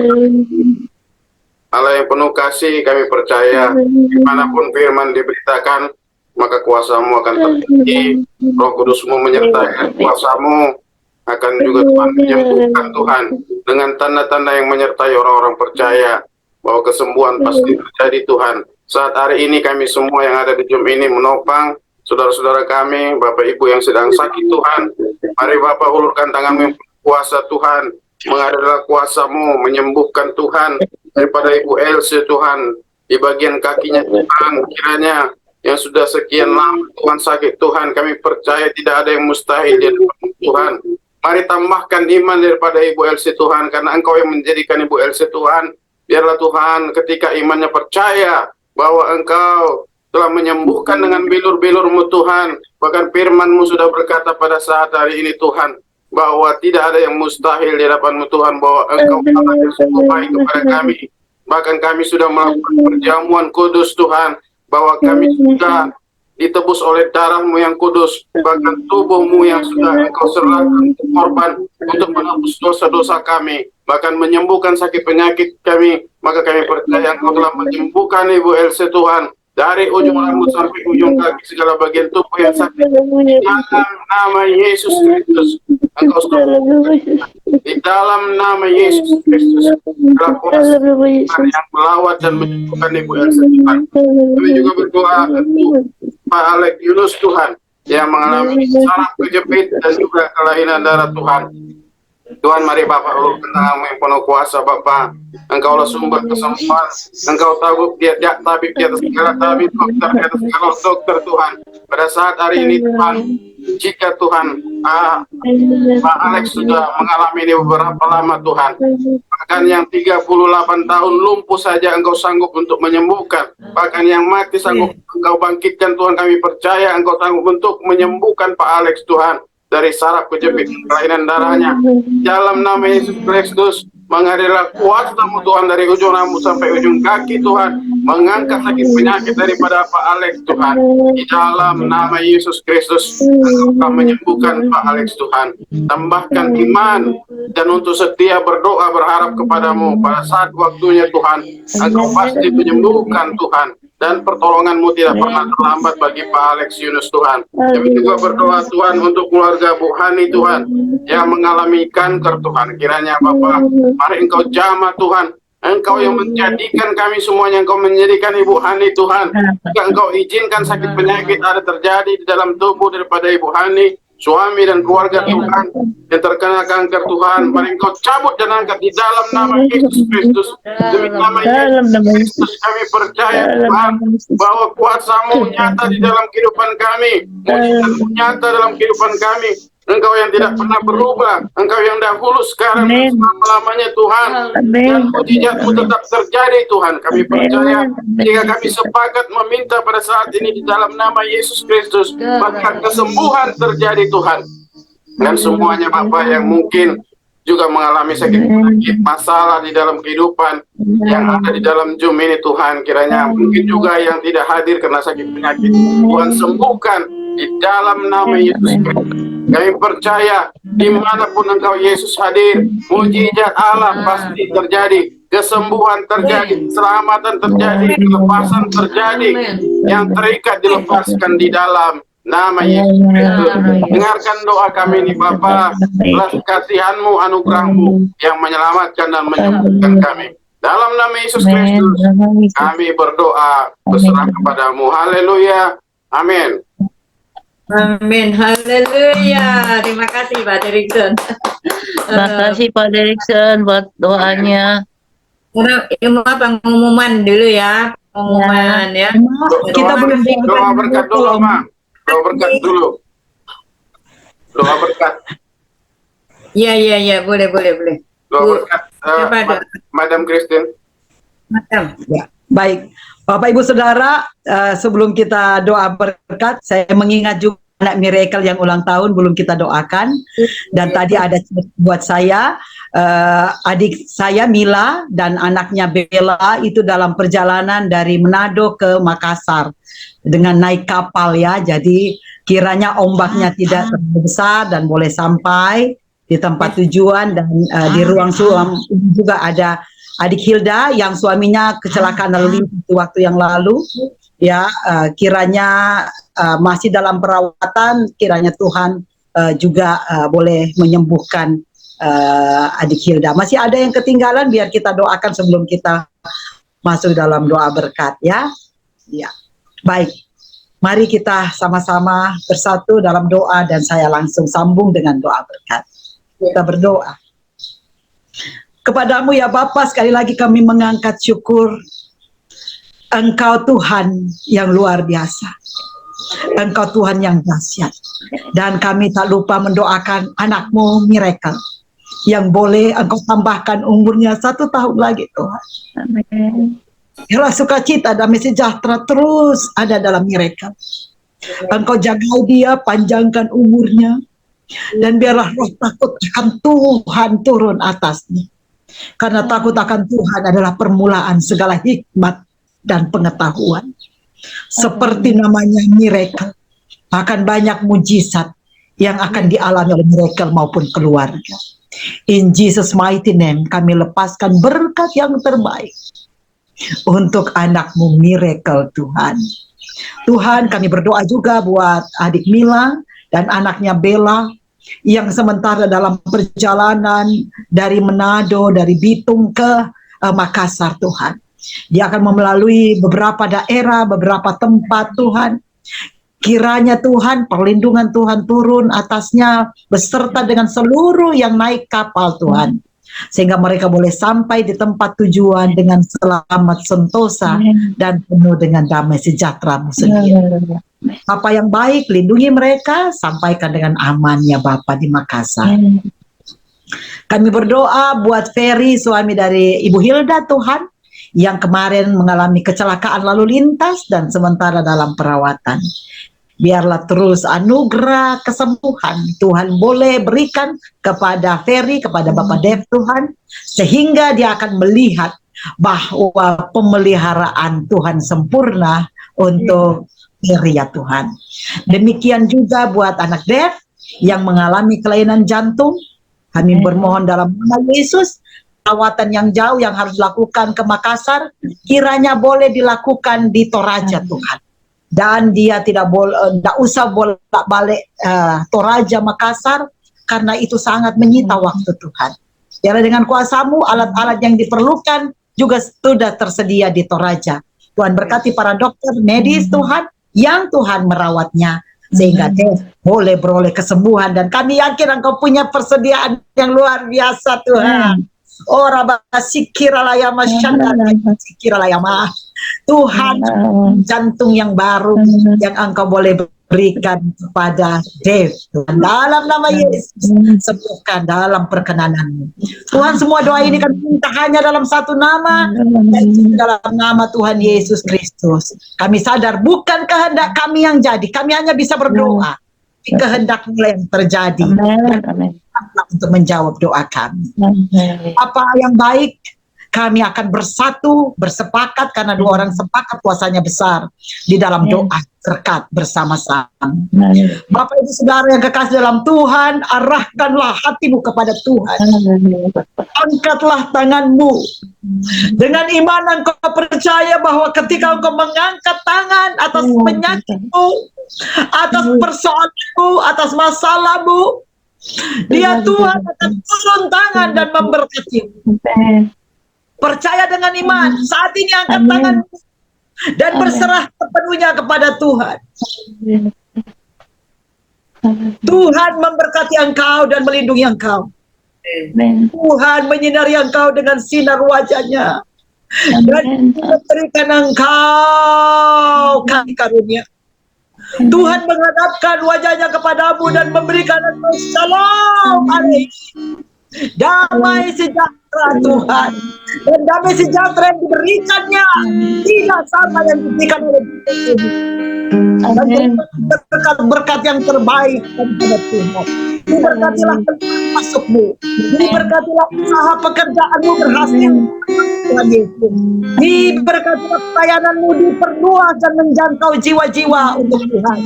[SPEAKER 4] Allah yang penuh kasih, kami percaya dimanapun firman diberitakan, maka kuasa-Mu akan terjadi. Roh Kudus-Mu menyertai, kuasa-Mu akan juga Tuhan menyembuhkan Tuhan dengan tanda-tanda yang menyertai orang-orang percaya bahwa kesembuhan pasti terjadi Tuhan. Saat hari ini kami semua yang ada di Zoom ini menopang saudara-saudara kami, Bapak Ibu yang sedang sakit Tuhan. Mari Bapak ulurkan tangan-Mu kuasa Tuhan, mengadalah kuasa-Mu menyembuhkan Tuhan daripada Ibu Else Tuhan, di bagian kakinya Tuhan, kiranya yang sudah sekian lama Tuhan sakit Tuhan, kami percaya tidak ada yang mustahil di hadapan Tuhan. Mari tambahkan iman daripada Ibu Else Tuhan, karena Engkau yang menjadikan Ibu Else Tuhan. Biarlah Tuhan ketika imannya percaya bahwa Engkau telah menyembuhkan dengan bilur-bilur-Mu Tuhan. Bahkan firman-Mu sudah berkata pada saat hari ini Tuhan, bahwa tidak ada yang mustahil di hadapan-Mu Tuhan, bahwa Engkau akan bersungguh baik kepada kami. Bahkan kami sudah melakukan perjamuan kudus Tuhan, bahwa kami sudah ditebus oleh darah-Mu yang kudus, bahkan tubuh-Mu yang sudah Engkau serahkan korban untuk menebus dosa-dosa kami, bahkan menyembuhkan sakit penyakit kami. Maka kami percaya Engkau telah menyembuhkan Ibu Else Tuhan, dari ujung rambut sampai ujung kaki, segala bagian tubuh yang sakit. Dalam nama Yesus Kristus, Engkau sudah di dalam nama Yesus Kristus, dalam kuasa Tuhan yang melawat dan menyembuhkan Ibu Elsa Tuhan. Kami juga berdoa untuk Pak Alex Yunus Tuhan, yang mengalami saraf kejepit dan juga kelainan darah Tuhan. Tuhan, mari Bapak ulurkan tangan-Mu yang penuh kuasa Bapak. Engkaulah sumber kesembuhan. Engkau tahu dia tabib di atas segala tabib, dokter di atas segala dokter Tuhan. Pada saat hari ini Tuhan, jika Tuhan Pak Alex sudah mengalami ini beberapa lama Tuhan, bahkan yang 38 tahun lumpuh saja Engkau sanggup untuk menyembuhkan, bahkan yang mati sanggup Engkau bangkitkan Tuhan. Kami percaya Engkau sanggup untuk menyembuhkan Pak Alex Tuhan dari saraf kejepit kelainan darahnya. Dalam nama Yesus Kristus, mengadalah kuasa-Mu Tuhan dari ujung rambut sampai ujung kaki Tuhan, mengangkat sakit penyakit daripada Pak Alex Tuhan. Di dalam nama Yesus Kristus, Engkau akan menyembuhkan Pak Alex Tuhan. Tambahkan iman dan untuk setia berdoa berharap kepadamu pada saat waktunya Tuhan. Engkau pasti menyembuhkan Tuhan, dan pertolongan-Mu tidak pernah terlambat bagi Pak Alex Yunus Tuhan. Kami juga berdoa Tuhan untuk keluarga Bu Hani Tuhan, yang mengalami kanker Tuhan. Kiranya Bapak, mari Engkau jamah Tuhan. Engkau yang menjadikan kami semuanya, Engkau menjadikan Ibu Hani Tuhan. Jika Engkau izinkan sakit penyakit ada terjadi di dalam tubuh daripada Ibu Hani, suami dan keluarga Tuhan yang terkena kanker Tuhan, mari Engkau cabut dan angkat di dalam nama Yesus Kristus. Demi nama Yesus Kristus kami percaya Tuhan, bahwa kuasa-Mu nyata di dalam kehidupan kami, mujizat-Mu nyata dalam kehidupan kami. Engkau yang tidak pernah berubah, Engkau yang dahulu, sekarang, dan selama-lamanya Tuhan, dan mujizat-Mu tetap terjadi Tuhan. Kami percaya jika kami sepakat meminta pada saat ini di dalam nama Yesus Kristus, maka kesembuhan terjadi Tuhan. Dan semuanya Bapak yang mungkin juga mengalami sakit penyakit, masalah di dalam kehidupan yang ada di dalam Zoom ini Tuhan, kiranya mungkin juga yang tidak hadir karena sakit penyakit, Tuhan sembuhkan di dalam nama Yesus Kristus. Kami percaya dimanapun Engkau Yesus hadir, mujizat Allah pasti terjadi, kesembuhan terjadi, keselamatan terjadi, kelepasan terjadi, yang terikat dilepaskan di dalam nama Yesus Kristus. Dengarkan doa kami ini Bapa, belas kasihan-Mu, anugerah-Mu yang menyelamatkan dan menyembuhkan kami. Dalam nama Yesus Kristus kami berdoa, berserah kepadamu. Haleluya, amin.
[SPEAKER 6] Amin, haleluya. Terima kasih Pak Derikson.
[SPEAKER 9] Terima kasih Pak Derikson buat doanya.
[SPEAKER 6] Ini pengumuman dulu ya, pengumuman ya.
[SPEAKER 1] Kita belum
[SPEAKER 4] doa berkat dulu, Ma. Doa berkat dulu. Doa berkat.
[SPEAKER 6] Iya, boleh.
[SPEAKER 4] Doa berkat. Madam Christine.
[SPEAKER 6] Madam.
[SPEAKER 1] Ya, baik. Bapak Ibu Saudara, sebelum kita doa berkat, saya mengingat juga anak miracle yang ulang tahun belum kita doakan. Dan tadi ada buat saya, adik saya Mila dan anaknya Bella itu dalam perjalanan dari Manado ke Makassar dengan naik kapal ya. Jadi kiranya ombaknya tidak terlalu besar dan boleh sampai di tempat tujuan. Dan di ruang suam juga ada adik Hilda yang suaminya kecelakaan lalu lintas waktu yang lalu ya, kiranya masih dalam perawatan, kiranya Tuhan juga boleh menyembuhkan adik Hilda. Masih ada yang ketinggalan, biar kita doakan sebelum kita masuk dalam doa berkat ya. Ya. Baik. Mari kita sama-sama bersatu dalam doa dan saya langsung sambung dengan doa berkat. Kita berdoa. Kepadamu ya Bapa, sekali lagi kami mengangkat syukur. Engkau Tuhan yang luar biasa. Engkau Tuhan yang dahsyat. Dan kami tak lupa mendoakan anakmu Miracle, yang boleh Engkau tambahkan umurnya 1 tahun lagi Tuhan. Biarlah sukacita, damai sejahtera terus ada dalam Miracle. Engkau jaga dia, panjangkan umurnya. Dan biarlah roh takut akan Tuhan turun atasnya. Karena takut akan Tuhan adalah permulaan segala hikmat dan pengetahuan. Seperti namanya Miracle, akan banyak mujizat yang akan dialami oleh Miracle maupun keluarga. In Jesus mighty name kami lepaskan berkat yang terbaik untuk anakmu Miracle Tuhan. Tuhan, kami berdoa juga buat adik Mila dan anaknya Bella yang sementara dalam perjalanan dari Manado, dari Bitung ke Makassar Tuhan. Dia akan melalui beberapa daerah, beberapa tempat Tuhan. Kiranya Tuhan, perlindungan Tuhan turun atasnya beserta dengan seluruh yang naik kapal Tuhan. Sehingga mereka boleh sampai di tempat tujuan dengan selamat, sentosa, dan penuh dengan damai sejahtera-Mu sendiri. Apa yang baik, lindungi mereka, sampaikan dengan aman ya Bapa di Makassar. Kami berdoa buat Ferry, suami dari Ibu Hilda Tuhan, yang kemarin mengalami kecelakaan lalu lintas dan sementara dalam perawatan. Biarlah terus anugerah kesembuhan Tuhan boleh berikan kepada Ferry, kepada Bapak Dev Tuhan, sehingga dia akan melihat bahwa pemeliharaan Tuhan sempurna untuk Ferry ya Tuhan. Demikian juga buat anak Dev yang mengalami kelainan jantung. Kami bermohon dalam nama Yesus, perawatan yang jauh yang harus dilakukan ke Makassar, kiranya boleh dilakukan di Toraja Tuhan. Dan dia tidak usah bolak-balik Toraja Makassar, karena itu sangat menyita waktu Tuhan. Biarlah dengan kuasa-Mu, alat-alat yang diperlukan juga sudah tersedia di Toraja. Tuhan berkati para dokter medis Tuhan, yang Tuhan merawatnya, sehingga dia boleh beroleh kesembuhan. Dan kami yakin Engkau punya persediaan yang luar biasa Tuhan. Oh Rabbasikiralayama Shandarasikiralayama. Tuhan, jantung yang baru yang Engkau boleh berikan kepada Dev Tuhan. Dalam nama Yesus, sembuhkan dalam perkenanan-Mu. Tuhan, semua doa ini kami minta hanya dalam satu nama, yaitu dalam nama Tuhan Yesus Kristus. Kami sadar bukan kehendak kami yang jadi, kami hanya bisa berdoa. Kehendak-Mu yang terjadi. Amin. Untuk menjawab doa kami. Apa yang baik, kami akan bersatu, bersepakat, karena 2 orang sepakat kuasanya besar di dalam doa berkat bersama-sama. Bapak Ibu Saudara yang kekasih dalam Tuhan, arahkanlah hatimu kepada Tuhan. Angkatlah tanganmu. Dengan iman engkau percaya bahwa ketika engkau mengangkat tangan atas penyakitmu, atas persoalanmu, atas masalahmu, Dia Tuhan akan turun tangan dan memberkatimu. Percaya dengan iman. Saat ini angkat tangan dan berserah sepenuhnya kepada Tuhan. Tuhan memberkati engkau dan melindungi engkau. Tuhan menyinari engkau dengan sinar wajahnya dan memberikan engkau kasih karunia. Tuhan menghadapkan wajahnya kepadamu dan memberikan engkau shalom alaikum. Damai sejahtera Tuhan, dan damai sejahtera yang diberikannya tidak sama yang diberikan oleh Tuhan. Dan berkat yang terbaik daripada Tuhan. Diberkatilah masukmu, diberkatilah usaha pekerjaanmu berhasil, Tuhan Yesus. Diberkatilah pelayananmu diperluas dan menjangkau jiwa-jiwa untuk Tuhan.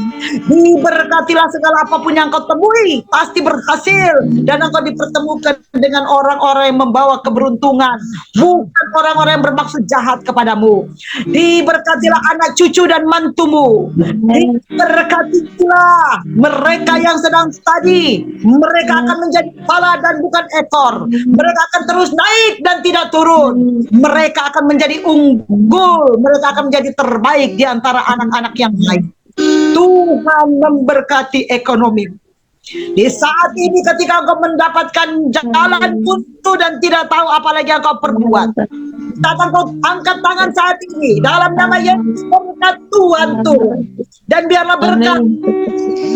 [SPEAKER 1] Diberkatilah segala apapun yang kau temui pasti berhasil, dan engkau dipertemukan dengan orang-orang yang membawa keberuntungan, bukan orang-orang yang bermaksud jahat kepadamu. Diberkatilah anak cucu dan mantumu. Diberkatilah mereka yang sedang studi. Mereka akan menjadi kepala dan bukan ekor. Mereka akan terus naik dan tidak turun. Mereka akan menjadi unggul. Mereka akan menjadi terbaik di antara anak-anak yang lain. Tuhan memberkati ekonomi. Di saat ini ketika engkau mendapatkan jalan buntu dan tidak tahu apa lagi yang kau perbuat, saat engkau angkat tangan saat ini dalam nama Yesus, berkat Tuhan turun, dan biarlah berkat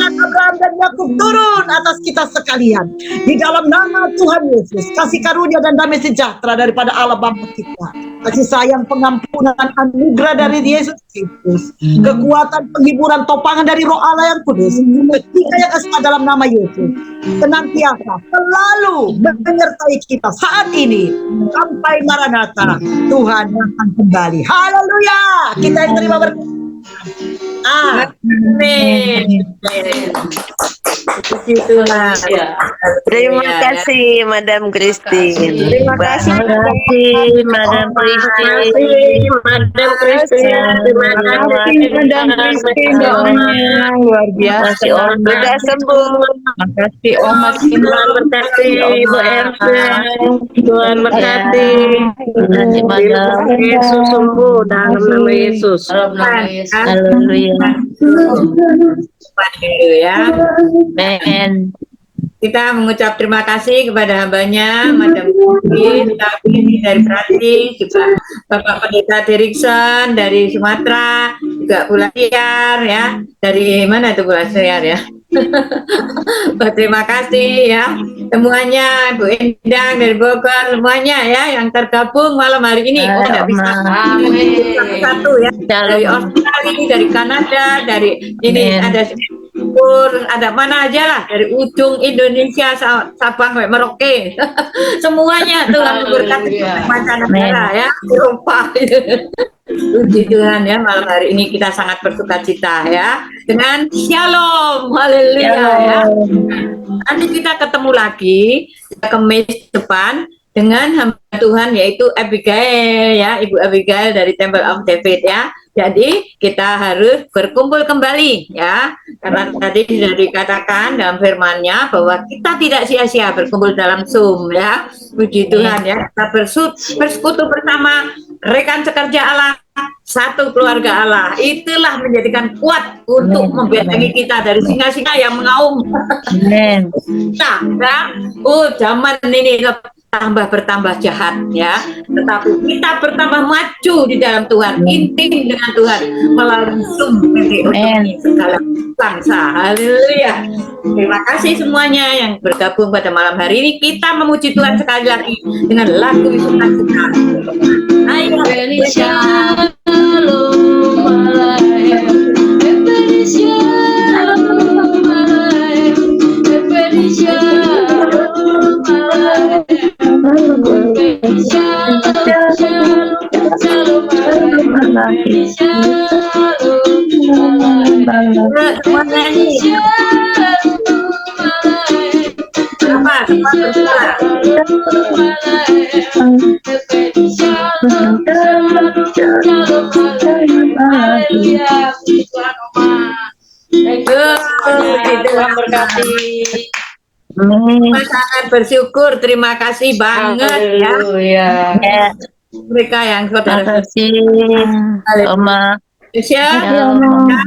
[SPEAKER 1] Abraham dan Yakub turun atas kita sekalian. Di dalam nama Tuhan Yesus, kasih karunia dan damai sejahtera daripada Allah Bapa kita, kasih sayang, pengampunan, anugerah dari Yesus Kristus, kekuatan, penghiburan, topangan dari Roh Allah yang kudus, ketika yang kasih dalam nama Yesus senantiasa selalu menyertai kita saat ini sampai Maranatha, Tuhan akan kembali. Haleluya, kita yang terima berkat.
[SPEAKER 6] Amin. Puji Tuhan.
[SPEAKER 9] Terima kasih Madam Christine.
[SPEAKER 6] Terima kasih
[SPEAKER 9] Madam Christine.
[SPEAKER 6] Madam Christine. Terima kasih Madam Christine doanya luar biasa.
[SPEAKER 9] Sudah sembuh.
[SPEAKER 6] Terima kasih Om Makin. Tuhan berkati Ibu RT. Tuhan berkati. Yesus sembuh dalam nama Yesus.
[SPEAKER 9] Haleluya.
[SPEAKER 6] Haleluya.
[SPEAKER 9] Amen.
[SPEAKER 6] Kita mengucap terima kasih kepada hambanya, Madam Christine, kami dari Prati, juga Bapak Pendeta Derikson dari Sumatera, juga Bu Latiar ya, dari mana itu Bu Latiar ya? Terima kasih ya semuanya, Bu Endang dari Bogor, semuanya ya yang tergabung malam hari ini. Oh, nggak bisa satu-satu ya, dari Australia, dari Kanada, dari ini ada Singapura, ada mana aja lah, dari ujung Indonesia Sabang sampai Merauke. Semuanya Tuhan memberkati mancanegara ya, Eropa. Puji Tuhan ya, malam hari ini kita sangat bersuka cita ya dengan shalom, haleluya ya. Nanti kita ketemu lagi Kamis depan dengan hamba Tuhan yaitu Abigail ya, Ibu Abigail dari Temple of David ya. Jadi kita harus berkumpul kembali ya, karena tadi sudah dikatakan dalam firman-Nya bahwa kita tidak sia-sia berkumpul dalam Zoom ya. Puji Tuhan ya, kita bersekutu bersama rekan sekerja Allah, satu keluarga Allah. Itulah menjadikan kuat untuk membentengi kita dari singa-singa yang mengaum.
[SPEAKER 9] Amen.
[SPEAKER 6] Nah, zaman ini bertambah jahat ya, tetapi kita bertambah maju di dalam Tuhan, intim dengan Tuhan melalui Zoom untuk segala bangsa. Haleluya. Terima kasih semuanya yang bergabung pada malam hari ini. Kita memuji Tuhan sekali lagi dengan lagu sukacita. Ayo, shalom Tuhan berkati. Sangat bersyukur, terima kasih banget ya. Mereka yang saudara
[SPEAKER 9] Terima kasih Oma.
[SPEAKER 6] Indonesia.